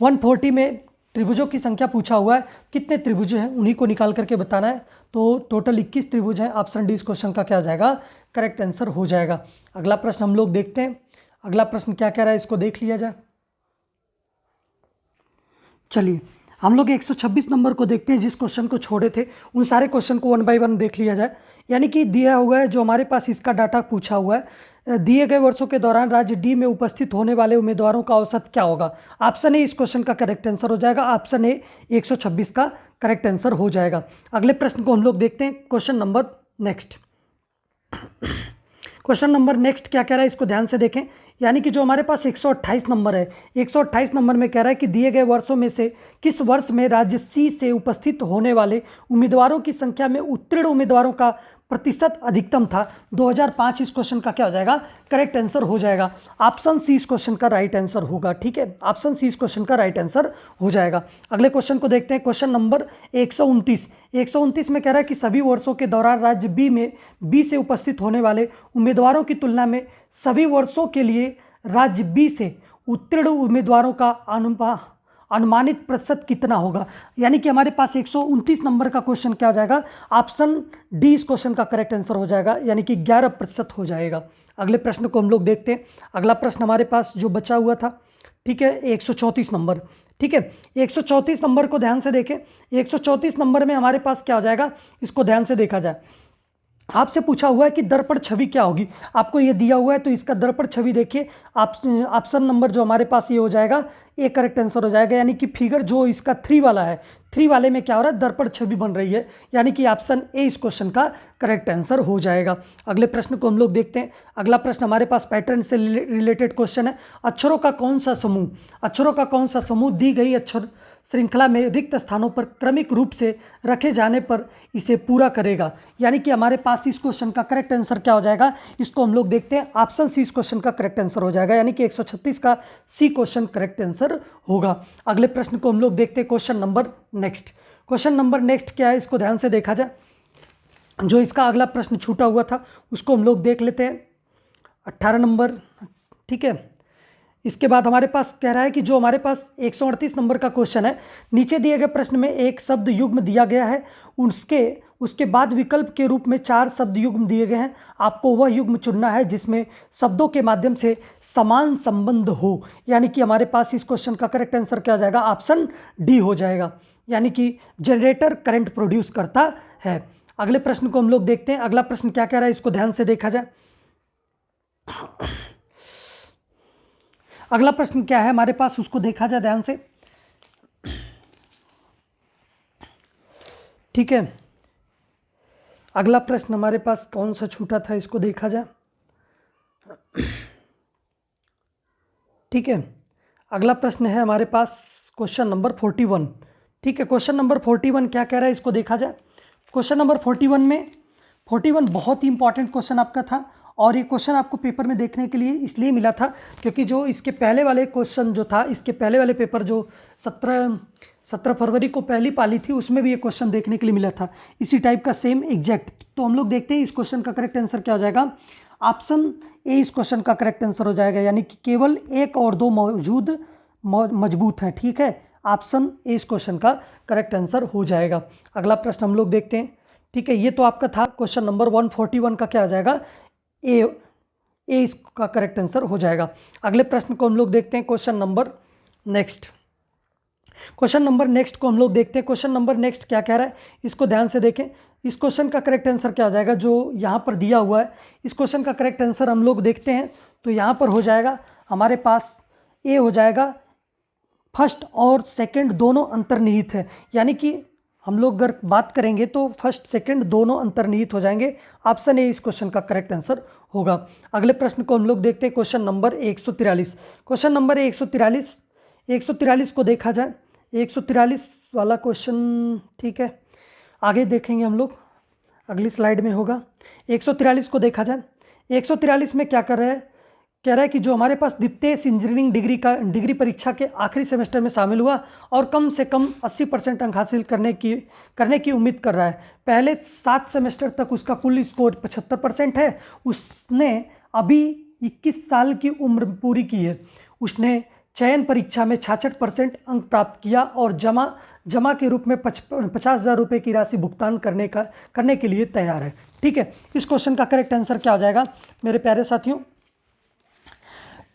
140 में त्रिभुजों की संख्या पूछा हुआ है, कितने त्रिभुज हैं उन्हीं को निकाल करके बताना है। तो टोटल 21 त्रिभुज हैं। ऑप्शन डी इस क्वेश्चन का क्या हो जाएगा, करेक्ट आंसर हो जाएगा। अगला प्रश्न हम लोग देखते हैं, अगला प्रश्न क्या कह रहा है, इसको देख लिया जाए। चलिए हम लोग 126 नंबर को देखते हैं, जिस क्वेश्चन को छोड़े थे उन सारे क्वेश्चन को 1 बाय 1 देख लिया जाए। यानी कि दिया हुआ है, जो हमारे पास इसका डाटा पूछा हुआ है, दिए गए वर्षों के दौरान राज्य डी में उपस्थित होने वाले उम्मीदवारों का औसत क्या होगा। ऑप्शन ए इस क्वेश्चन का करेक्ट आंसर हो जाएगा। ऑप्शन ए 126 का करेक्ट आंसर हो जाएगा। अगले प्रश्न को हम लोग देखते हैं, क्वेश्चन नंबर नेक्स्ट क्या कह रहा है, इसको ध्यान से देखें। यानी कि जो हमारे पास 128 नंबर है, 128 नंबर में कह रहा है कि दिए गए वर्षों में से किस वर्ष में राज्य सी से उपस्थित होने वाले उम्मीदवारों की संख्या में उत्तीर्ण उम्मीदवारों का प्रतिशत अधिकतम था। 2005 इस क्वेश्चन का क्या हो जाएगा, करेक्ट आंसर हो जाएगा। ऑप्शन सी इस क्वेश्चन का राइट आंसर होगा, ठीक है। ऑप्शन सी इस क्वेश्चन का राइट आंसर हो जाएगा। अगले क्वेश्चन को देखते हैं, क्वेश्चन नंबर 129 में कह रहा है कि सभी वर्षों के दौरान राज्य बी से उपस्थित होने वाले उम्मीदवारों की तुलना में सभी वर्षों के लिए राज्य बी से उत्तीर्ण उम्मीदवारों का अनुमानित प्रतिशत कितना होगा। यानी कि हमारे पास 129 नंबर का क्वेश्चन क्या हो जाएगा, ऑप्शन डी इस क्वेश्चन का करेक्ट आंसर हो जाएगा, यानी कि 11% हो जाएगा। अगले प्रश्न को हम लोग देखते हैं। अगला प्रश्न हमारे पास जो बचा हुआ था, ठीक है, 134 नंबर, ठीक है। 134 नंबर को ध्यान से देखें। 134 नंबर में हमारे पास क्या हो जाएगा, इसको ध्यान से देखा जाए। आपसे पूछा हुआ है कि दर्पण छवि क्या होगी, आपको ये दिया हुआ है, तो इसका दर्पण छवि देखिए। ऑप्शन नंबर जो हमारे पास ये हो जाएगा, ये करेक्ट आंसर हो जाएगा। यानी कि फिगर जो इसका 3 वाला है, 3 वाले में क्या हो रहा है, दर्पण छवि बन रही है, यानी कि ऑप्शन ए इस क्वेश्चन का करेक्ट आंसर हो जाएगा। अगले प्रश्न को हम लोग देखते हैं। अगला प्रश्न हमारे पास पैटर्न से रिलेटेड क्वेश्चन है। अक्षरों का कौन सा समूह दी गई अक्षर श्रृंखला में रिक्त स्थानों पर क्रमिक रूप से रखे जाने पर इसे पूरा करेगा। यानी कि हमारे पास इस क्वेश्चन का करेक्ट आंसर क्या हो जाएगा, इसको हम लोग देखते हैं। ऑप्शन सी इस क्वेश्चन का करेक्ट आंसर हो जाएगा, यानी कि 136 का सी क्वेश्चन करेक्ट आंसर होगा। अगले प्रश्न को हम लोग देखते हैं, क्वेश्चन नंबर नेक्स्ट क्या है, इसको ध्यान से देखा जाए। जो इसका अगला प्रश्न छूटा हुआ था उसको हम लोग देख लेते हैं, 18 नंबर, ठीक है। इसके बाद हमारे पास कह रहा है कि जो हमारे पास 138 नंबर का क्वेश्चन है, नीचे दिए गए प्रश्न में एक शब्द युग्म दिया गया है, उसके बाद विकल्प के रूप में 4 शब्द युग्म दिए गए हैं। आपको वह युग्म चुनना है जिसमें शब्दों के माध्यम से समान संबंध हो। यानी कि हमारे पास इस क्वेश्चन का करेक्ट आंसर क्या हो जाएगा, ऑप्शन डी हो जाएगा, यानी कि जनरेटर करंट प्रोड्यूस करता है। अगले प्रश्न को हम लोग देखते हैं। अगला प्रश्न क्या कह रहा है, इसको ध्यान से देखा जाए। अगला प्रश्न क्या है हमारे पास, उसको देखा जाए ध्यान से। ठीक है, अगला प्रश्न हमारे पास कौन सा छूटा था, इसको देखा जाए। ठीक है, अगला प्रश्न है हमारे पास क्वेश्चन नंबर 41। ठीक है, क्वेश्चन नंबर 41 क्या कह रहा है, इसको देखा जाए। क्वेश्चन नंबर 41 बहुत ही इंपॉर्टेंट क्वेश्चन आपका था, और ये क्वेश्चन आपको पेपर में देखने के लिए इसलिए मिला था क्योंकि जो इसके पहले वाले क्वेश्चन जो था, इसके पहले वाले पेपर जो 17 फरवरी को पहली पाली थी, उसमें भी ये क्वेश्चन देखने के लिए मिला था, इसी टाइप का सेम एग्जैक्ट। तो हम लोग देखते हैं इस क्वेश्चन का करेक्ट आंसर क्या हो जाएगा। ऑप्शन ए इस क्वेश्चन का करेक्ट आंसर हो जाएगा, यानी कि केवल 1 और 2 मौजूद मजबूत हैं। ठीक है, ऑप्शन ए इस क्वेश्चन का करेक्ट आंसर हो जाएगा। अगला प्रश्न हम लोग देखते हैं। ठीक है, ये तो आपका था क्वेश्चन नंबर 141 का क्या हो जाएगा, ए इसका करेक्ट आंसर हो जाएगा। अगले प्रश्न को हम लोग देखते हैं, क्वेश्चन नंबर नेक्स्ट को हम लोग देखते हैं। क्वेश्चन नंबर नेक्स्ट क्या कह रहा है, इसको ध्यान से देखें। इस क्वेश्चन का करेक्ट आंसर क्या हो जाएगा, जो यहाँ पर दिया हुआ है, इस क्वेश्चन का करेक्ट आंसर हम लोग देखते हैं तो यहाँ पर हो जाएगा हमारे पास ए हो जाएगा। फर्स्ट और सेकंड दोनों अंतर्निहित है, यानी कि हम लोग अगर बात करेंगे तो फर्स्ट सेकंड दोनों अंतर्निहित हो जाएंगे। ऑप्शन ए इस क्वेश्चन का करेक्ट आंसर होगा। अगले प्रश्न को हम लोग देखते हैं, क्वेश्चन नंबर 143। क्वेश्चन नंबर 143 को देखा जाए, 143 वाला क्वेश्चन। ठीक है, आगे देखेंगे हम लोग, अगली स्लाइड में होगा। 143 को देखा जाए, 143 में क्या कर रहा है, कह रहा है कि जो हमारे पास द्वितीय इंजीनियरिंग डिग्री परीक्षा के आखिरी सेमेस्टर में शामिल हुआ और कम से कम 80% अंक हासिल करने की उम्मीद कर रहा है। पहले 7 सेमेस्टर तक उसका कुल स्कोर 75% है। उसने अभी 21 साल की उम्र पूरी की है। उसने चयन परीक्षा में 66% अंक प्राप्त किया और जमा के रूप में 50,000 रुपये की राशि भुगतान करने के लिए तैयार है। ठीक है, इस क्वेश्चन का करेक्ट आंसर क्या हो जाएगा मेरे प्यारे साथियों,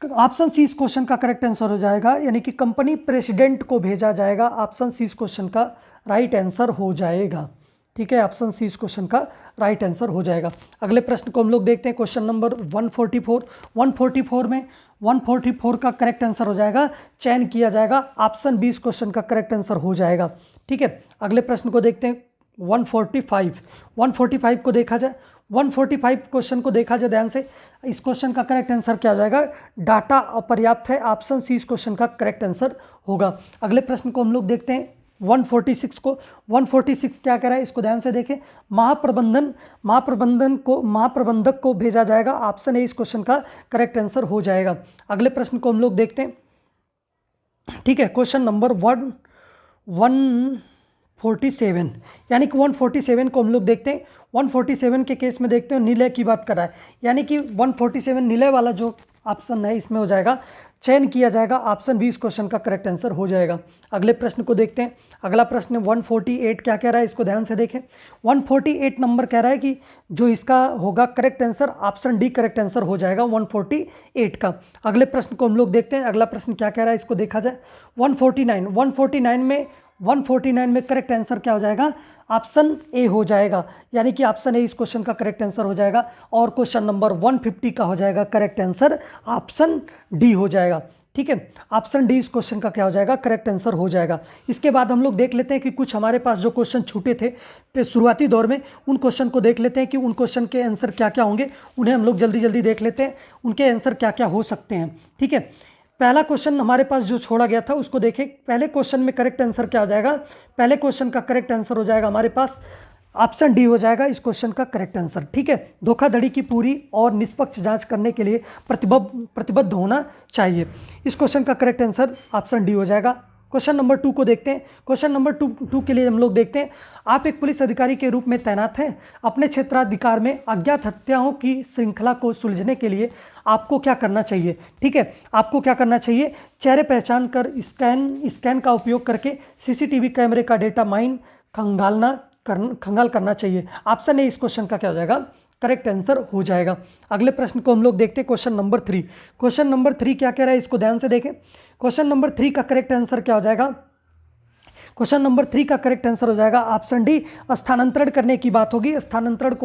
ऑप्शन सी इस क्वेश्चन का करेक्ट आंसर हो जाएगा, यानी कि कंपनी प्रेसिडेंट को भेजा जाएगा। ऑप्शन सी इस क्वेश्चन का राइट आंसर हो जाएगा। ठीक है, ऑप्शन सी इस क्वेश्चन का राइट आंसर हो जाएगा। अगले प्रश्न को हम लोग देखते हैं, क्वेश्चन नंबर 144 में 144 का करेक्ट आंसर हो जाएगा, चयन किया जाएगा। ऑप्शन बी इस क्वेश्चन का करेक्ट आंसर हो जाएगा। ठीक है, अगले प्रश्न को देखते हैं, 145 को देखा जाए। 145 क्वेश्चन को देखा जाए ध्यान से, इस क्वेश्चन का करेक्ट आंसर क्या हो जाएगा, डाटा अपर्याप्त है। ऑप्शन सी इस क्वेश्चन का करेक्ट आंसर होगा। अगले प्रश्न को हम लोग देखते हैं, 146 क्या कह रहा है, इसको ध्यान से देखें। महाप्रबंधक को भेजा जाएगा। ऑप्शन ए इस क्वेश्चन का करेक्ट आंसर हो जाएगा। अगले प्रश्न को हम लोग देखते हैं। ठीक है, क्वेश्चन नंबर 147, यानी कि 147 को हम लोग देखते हैं। 147 के केस में देखते हैं निलय की बात कर रहा है, यानी कि 147 निलय वाला जो ऑप्शन है इसमें हो जाएगा, चयन किया जाएगा। ऑप्शन बी इस क्वेश्चन का करेक्ट आंसर हो जाएगा। अगले प्रश्न को देखते हैं। अगला प्रश्न 148 क्या कह रहा है, इसको ध्यान से देखें। 148 नंबर कह रहा है कि जो इसका होगा correct answer, option D correct answer हो जाएगा 148 का। अगले प्रश्न को हम लोग देखते हैं। अगला प्रश्न क्या कह रहा है, इसको देखा जाए। 149 में करेक्ट आंसर क्या हो जाएगा, ऑप्शन ए हो जाएगा, यानी कि ऑप्शन ए इस क्वेश्चन का करेक्ट आंसर हो जाएगा। और क्वेश्चन नंबर 150 का हो जाएगा करेक्ट आंसर, ऑप्शन डी हो जाएगा। ठीक है, ऑप्शन डी इस क्वेश्चन का क्या हो जाएगा, करेक्ट आंसर हो जाएगा। इसके बाद हम लोग देख लेते हैं कि कुछ हमारे पास जो क्वेश्चन छूटे थे शुरुआती दौर में, उन क्वेश्चन को देख लेते हैं कि उन क्वेश्चन के आंसर क्या क्या होंगे। उन्हें हम लोग जल्दी जल्दी देख लेते हैं, उनके आंसर क्या क्या हो सकते हैं। ठीक है, पहला क्वेश्चन हमारे पास जो छोड़ा गया था उसको देखें। पहले क्वेश्चन में करेक्ट आंसर क्या हो जाएगा, पहले क्वेश्चन का करेक्ट आंसर हो जाएगा हमारे पास ऑप्शन डी हो जाएगा इस क्वेश्चन का करेक्ट आंसर। ठीक है, धोखाधड़ी की पूरी और निष्पक्ष जांच करने के लिए प्रतिबद्ध होना चाहिए। इस क्वेश्चन का करेक्ट आंसर ऑप्शन डी हो जाएगा। क्वेश्चन नंबर 2 को देखते हैं। क्वेश्चन नंबर 2 के लिए हम लोग देखते हैं, आप एक पुलिस अधिकारी के रूप में तैनात हैं। अपने क्षेत्राधिकार में अज्ञात हत्याओं की श्रृंखला को सुलझने के लिए आपको क्या करना चाहिए। ठीक है, आपको क्या करना चाहिए, चेहरे पहचान कर स्कैन का उपयोग करके सीसीटीवी कैमरे का डेटा माइन खंगाल करना चाहिए। ऑप्शन ए इस क्वेश्चन का क्या हो जाएगा, करेक्ट आंसर हो जाएगा। अगले प्रश्न को हम लोग देखते हैं, क्वेश्चन नंबर 3। क्वेश्चन नंबर 3 क्या कह रहा है, इसको ध्यान से देखें। क्वेश्चन नंबर 3 का करेक्ट आंसर क्या हो जाएगा, क्वेश्चन नंबर 3 का करेक्ट आंसर हो जाएगा ऑप्शन डी, स्थानांतरण करने की बात होगी। स्थानांतरण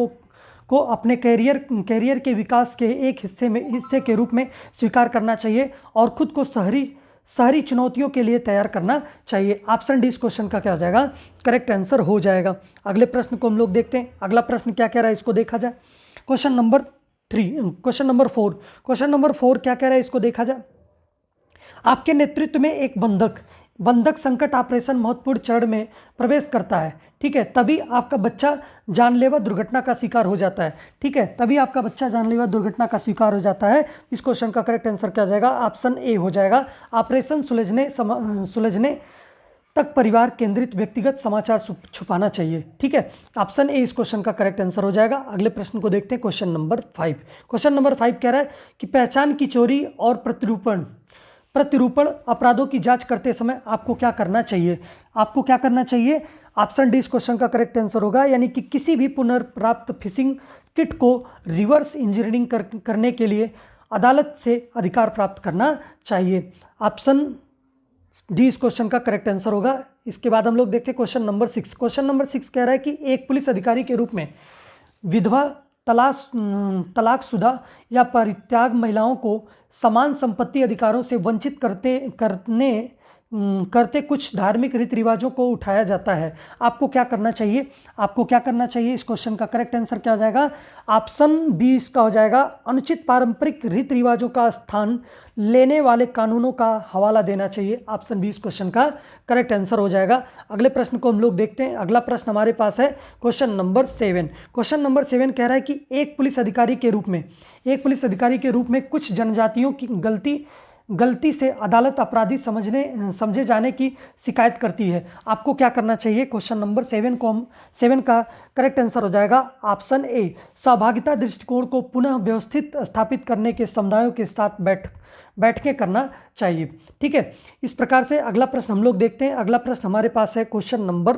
को अपने कैरियर के विकास के एक हिस्से के रूप में स्वीकार करना चाहिए और खुद को शहरी चुनौतियों के लिए तैयार करना चाहिए। ऑप्शन डी इस क्वेश्चन का क्या हो जाएगा, करेक्ट आंसर हो जाएगा। अगले प्रश्न को हम लोग देखते हैं, अगला प्रश्न क्या कह रहा है इसको देखा जाए। क्वेश्चन नंबर 4 क्या कह रहा है इसको देखा जाए। आपके नेतृत्व में एक बंधक संकट ऑपरेशन महत्वपूर्ण चरण में प्रवेश करता है, ठीक है, तभी आपका बच्चा जानलेवा दुर्घटना का शिकार हो जाता है, ठीक है, तभी आपका बच्चा जानलेवा दुर्घटना का शिकार हो जाता है। इस क्वेश्चन का करेक्ट आंसर क्या हो जाएगा, ऑप्शन ए हो जाएगा। ऑपरेशन सुलझने तक परिवार केंद्रित व्यक्तिगत समाचार छुपाना चाहिए, ठीक है, ऑप्शन ए इस क्वेश्चन का करेक्ट आंसर हो जाएगा। अगले प्रश्न को देखते हैं, क्वेश्चन नंबर 5। क्वेश्चन नंबर 5 कह रहा है कि पहचान की चोरी और प्रत्युरूपण अपराधों की जांच करते समय आपको क्या करना चाहिए। ऑप्शन डी इस क्वेश्चन का करेक्ट आंसर होगा, यानी कि किसी भी पुनर्प्राप्त फिशिंग किट को रिवर्स इंजीनियरिंग करने के लिए अदालत से अधिकार प्राप्त करना चाहिए। ऑप्शन डी इस क्वेश्चन का करेक्ट आंसर होगा। इसके बाद हम लोग देखते हैं क्वेश्चन नंबर 6। क्वेश्चन नंबर 6 कह रहा है कि एक पुलिस अधिकारी के रूप में विधवा, तलाकशुदा या परित्याग महिलाओं को समान संपत्ति अधिकारों से वंचित करते कुछ धार्मिक रीति रिवाजों को उठाया जाता है। आपको क्या करना चाहिए, इस क्वेश्चन का करेक्ट आंसर क्या हो जाएगा, ऑप्शन बी इसका हो जाएगा। अनुचित पारंपरिक रीति रिवाजों का स्थान लेने वाले कानूनों का हवाला देना चाहिए। ऑप्शन बी इस क्वेश्चन का करेक्ट आंसर हो जाएगा। अगले प्रश्न को हम लोग देखते हैं। अगला प्रश्न हमारे पास है क्वेश्चन नंबर 7। क्वेश्चन नंबर 7 कह रहा है कि एक पुलिस अधिकारी के रूप में कुछ जनजातियों की गलती से अदालत अपराधी समझे जाने की शिकायत करती है। आपको क्या करना चाहिए, क्वेश्चन नंबर 7 का करेक्ट आंसर हो जाएगा ऑप्शन ए। सहभागिता दृष्टिकोण को पुनः व्यवस्थित स्थापित करने के समुदायों के साथ बैठ के करना चाहिए, ठीक है। इस प्रकार से अगला प्रश्न हम लोग देखते हैं। अगला प्रश्न हमारे पास है क्वेश्चन नंबर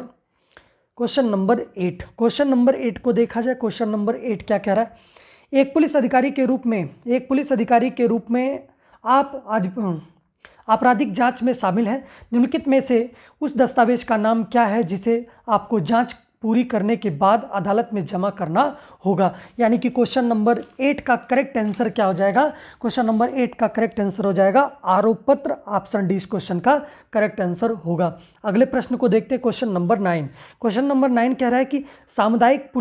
8। क्वेश्चन नंबर 8 को देखा जाए। क्वेश्चन नंबर 8 क्या कह रहा है, एक पुलिस अधिकारी के रूप में आप आपराधिक जांच में शामिल हैं। निम्नलिखित में से उस दस्तावेज का नाम क्या है जिसे आपको जांच पूरी करने के बाद अदालत में जमा करना होगा। यानी कि क्वेश्चन नंबर 8 का करेक्ट आंसर क्या हो जाएगा, क्वेश्चन नंबर 8 का करेक्ट आंसर हो जाएगा आरोप पत्र। ऑप्शन डी इस क्वेश्चन का करेक्ट आंसर होगा। अगले प्रश्न को देखते हैं, क्वेश्चन नंबर 9। क्वेश्चन नंबर 9 कह रहा है कि सामुदायिक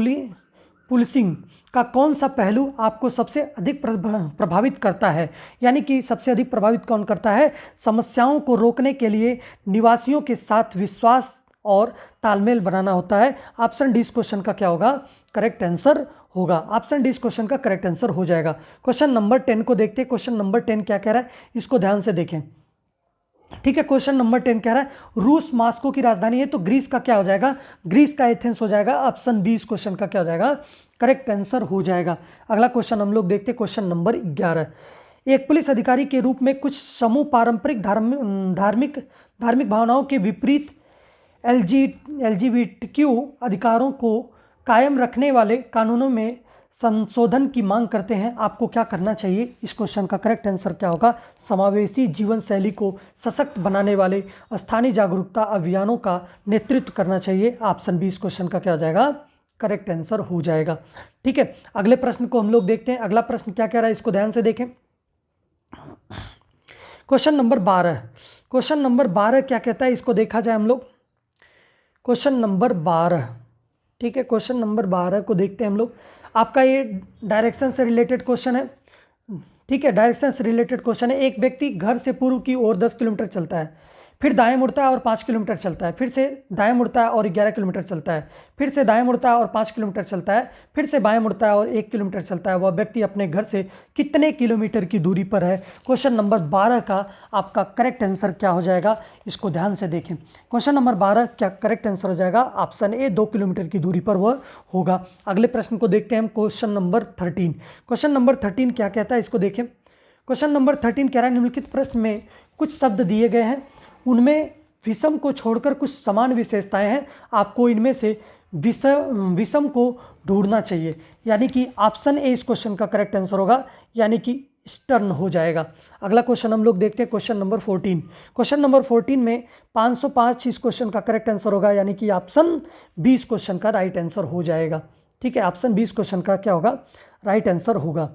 पुलिसिंग का कौन सा पहलू आपको सबसे अधिक प्रभावित करता है। यानी कि सबसे अधिक प्रभावित कौन करता है, समस्याओं को रोकने के लिए निवासियों के साथ विश्वास और तालमेल बनाना होता है। ऑप्शन डी इस क्वेश्चन का क्या होगा, करेक्ट आंसर होगा। ऑप्शन डी इस क्वेश्चन का करेक्ट आंसर हो जाएगा। क्वेश्चन नंबर 10 को देखते हैं। क्वेश्चन नंबर 10 क्या कह रहा है, इसको ध्यान से देखें, ठीक है। क्वेश्चन नंबर 10 कह रहा है रूस मास्को की राजधानी है, तो ग्रीस का क्या हो जाएगा, ग्रीस का एथेंस हो जाएगा। ऑप्शन बी इस क्वेश्चन का क्या हो जाएगा, करेक्ट आंसर हो जाएगा। अगला क्वेश्चन हम लोग देखते हैं, क्वेश्चन नंबर 11। एक पुलिस अधिकारी के रूप में कुछ समूह पारंपरिक धार्मिक भावनाओं के विपरीत LGBTQ अधिकारों को कायम रखने वाले कानूनों में संशोधन की मांग करते हैं। आपको क्या करना चाहिए, इस क्वेश्चन का करेक्ट आंसर क्या होगा, समावेशी जीवन शैली को सशक्त बनाने वाले स्थानीय जागरूकता अभियानों का नेतृत्व करना चाहिए। ऑप्शन बी इस क्वेश्चन का क्या हो जाएगा, करेक्ट आंसर हो जाएगा, ठीक है। अगले प्रश्न को हम लोग देखते हैं। अगला प्रश्न क्या कह रहा है, इसको ध्यान से देखें। Question number 12। क्वेश्चन नंबर 12 क्या कहता है, इसको देखा जाए हम लोग। क्वेश्चन नंबर 12, ठीक है। क्वेश्चन नंबर 12 को देखते हैं हम लोग। आपका ये डायरेक्शन से रिलेटेड क्वेश्चन है, ठीक है। डायरेक्शन से रिलेटेड क्वेश्चन है। एक व्यक्ति घर से पूर्व की ओर 10 किलोमीटर चलता है, फिर दाएं मुड़ता है और 5 किलोमीटर चलता है, फिर से दाएं मुड़ता है और 11 किलोमीटर चलता है, फिर से दाएं मुड़ता है और 5 किलोमीटर चलता है, फिर से बाएं मुड़ता है और 1 किलोमीटर चलता है। वह व्यक्ति अपने घर से कितने किलोमीटर की दूरी पर है। क्वेश्चन नंबर 12 का आपका करेक्ट आंसर क्या हो जाएगा, इसको ध्यान से देखें। क्वेश्चन नंबर 12 क्या करेक्ट आंसर हो जाएगा, ऑप्शन ए 2 किलोमीटर की दूरी पर वह होगा। अगले प्रश्न को देखते हैं हम, क्वेश्चन नंबर 13। क्वेश्चन नंबर 13 क्या कहता है, इसको देखें। क्वेश्चन नंबर 13 कह रहा है निम्नलिखित प्रश्न में कुछ शब्द दिए गए हैं, उनमें विषम को छोड़कर कुछ समान विशेषताएं हैं। आपको इनमें से विषम को ढूंढना चाहिए। यानी कि ऑप्शन ए इस क्वेश्चन का करेक्ट आंसर होगा, यानी कि स्टर्न हो जाएगा। अगला क्वेश्चन हम लोग देखते हैं, क्वेश्चन नंबर 14। क्वेश्चन नंबर 14 में 505 इस क्वेश्चन का करेक्ट आंसर होगा, यानी कि ऑप्शन बी इस क्वेश्चन का राइट आंसर हो जाएगा। ठीक है, ऑप्शन बी इस क्वेश्चन का क्या होगा, राइट आंसर होगा।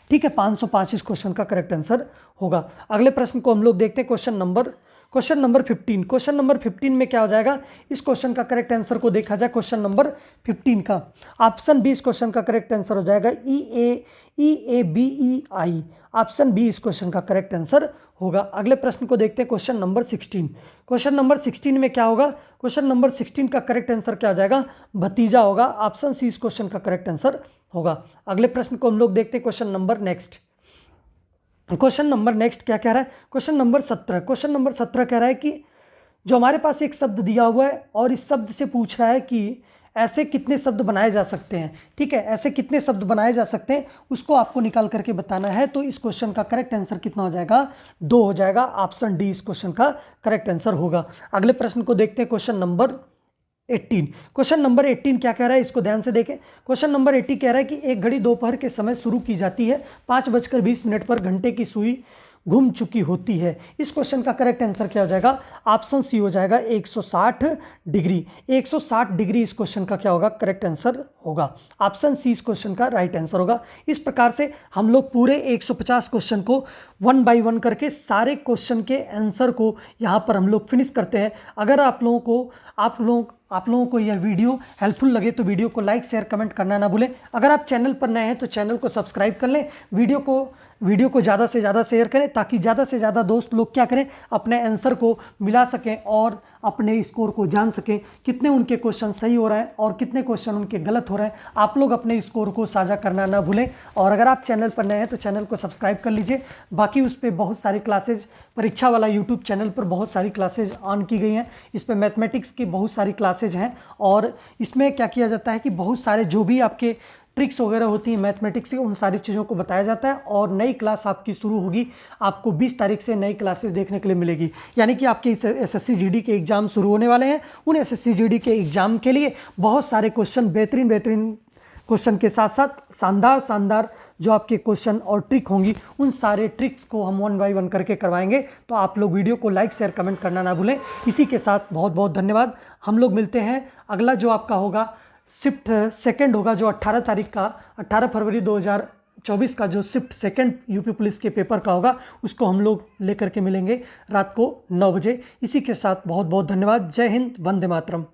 ठीक है, 505 इस क्वेश्चन का करेक्ट आंसर होगा। अगले प्रश्न को हम लोग देखते हैं, क्वेश्चन नंबर 15। क्वेश्चन नंबर 15 में क्या हो जाएगा, इस क्वेश्चन का करेक्ट आंसर को देखा जाए, क्वेश्चन नंबर 15 का ऑप्शन बी इस क्वेश्चन का करेक्ट आंसर हो जाएगा, EABEI। ऑप्शन बी इस क्वेश्चन का करेक्ट आंसर होगा। अगले प्रश्न को देखते हैं, क्वेश्चन नंबर 16। क्वेश्चन नंबर 16 में क्या होगा, क्वेश्चन नंबर 16 का करेक्ट आंसर क्या हो जाएगा, भतीजा होगा। ऑप्शन सी इस क्वेश्चन का करेक्ट आंसर होगा। अगले प्रश्न को हम लोग देखते हैं, क्वेश्चन नंबर नेक्स्ट क्या कह रहा है, क्वेश्चन नंबर 17। क्वेश्चन नंबर 17 कह रहा है कि जो हमारे पास एक शब्द दिया हुआ है और इस शब्द से पूछ रहा है कि ऐसे कितने शब्द बनाए जा सकते हैं। ठीक है, ऐसे कितने शब्द बनाए जा सकते हैं उसको आपको निकाल करके बताना है। तो इस क्वेश्चन का करेक्ट आंसर कितना हो जाएगा, 2 हो जाएगा। ऑप्शन डी इस क्वेश्चन का करेक्ट आंसर होगा। अगले प्रश्न को देखते हैं, क्वेश्चन नंबर 18। क्वेश्चन नंबर 18 क्या कह रहा है, इसको ध्यान से देखें। क्वेश्चन नंबर 18 कह रहा है कि एक घड़ी दोपहर के समय शुरू की जाती है, 5:20 पर घंटे की सुई घूम चुकी होती है। इस क्वेश्चन का करेक्ट आंसर क्या हो जाएगा, ऑप्शन सी हो जाएगा 160 डिग्री। 160 डिग्री इस क्वेश्चन का क्या होगा, करेक्ट आंसर होगा। ऑप्शन सी इस क्वेश्चन का राइट आंसर होगा। इस प्रकार से हम लोग पूरे 150 क्वेश्चन को 1 बाय 1 करके सारे क्वेश्चन के आंसर को यहाँ पर हम लोग फिनिश करते हैं। अगर आप लोगों को यह वीडियो हेल्पफुल लगे तो वीडियो को लाइक शेयर कमेंट करना ना भूलें। अगर आप चैनल पर नए हैं तो चैनल को सब्सक्राइब कर लें। वीडियो को ज़्यादा से ज़्यादा शेयर करें ताकि ज़्यादा से ज़्यादा दोस्त लोग क्या करें, अपने आंसर को मिला सकें और अपने स्कोर को जान सकें, कितने उनके क्वेश्चन सही हो रहे हैं और कितने क्वेश्चन उनके गलत हो रहे हैं। आप लोग अपने स्कोर को साझा करना ना भूलें। और अगर आप चैनल पर नए हैं तो चैनल को सब्सक्राइब कर लीजिए। बाकी उस पर बहुत सारी क्लासेज, परीक्षा वाला यूट्यूब चैनल पर बहुत सारी क्लासेज ऑन की गई हैं। इस पर मैथमेटिक्स की बहुत सारी क्लासेज हैं और इसमें क्या किया जाता है कि बहुत सारे जो भी आपके ट्रिक्स वगैरह होती हैं मैथमेटिक्स की, उन सारी चीज़ों को बताया जाता है। और नई क्लास आपकी शुरू होगी, आपको 20 तारीख से नई क्लासेस देखने के लिए मिलेगी। यानी कि आपके SSC GD के एग्ज़ाम शुरू होने वाले हैं। उन SSC GD के एग्ज़ाम के लिए बहुत सारे क्वेश्चन, बेहतरीन क्वेश्चन के साथ साथ शानदार जो आपके क्वेश्चन और ट्रिक होंगी, उन सारे ट्रिक्स को हम 1 बाय 1 करके करवाएंगे। तो आप लोग वीडियो को लाइक शेयर कमेंट करना ना भूलें। इसी के साथ बहुत बहुत धन्यवाद। हम लोग मिलते हैं, अगला जो आपका होगा शिफ्ट सेकंड होगा, जो 18 फरवरी 2024 का जो शिफ्ट सेकंड यूपी पुलिस के पेपर का होगा, उसको हम लोग लेकर के मिलेंगे रात को 9 बजे। इसी के साथ बहुत बहुत धन्यवाद। जय हिंद, वंदे मातरम।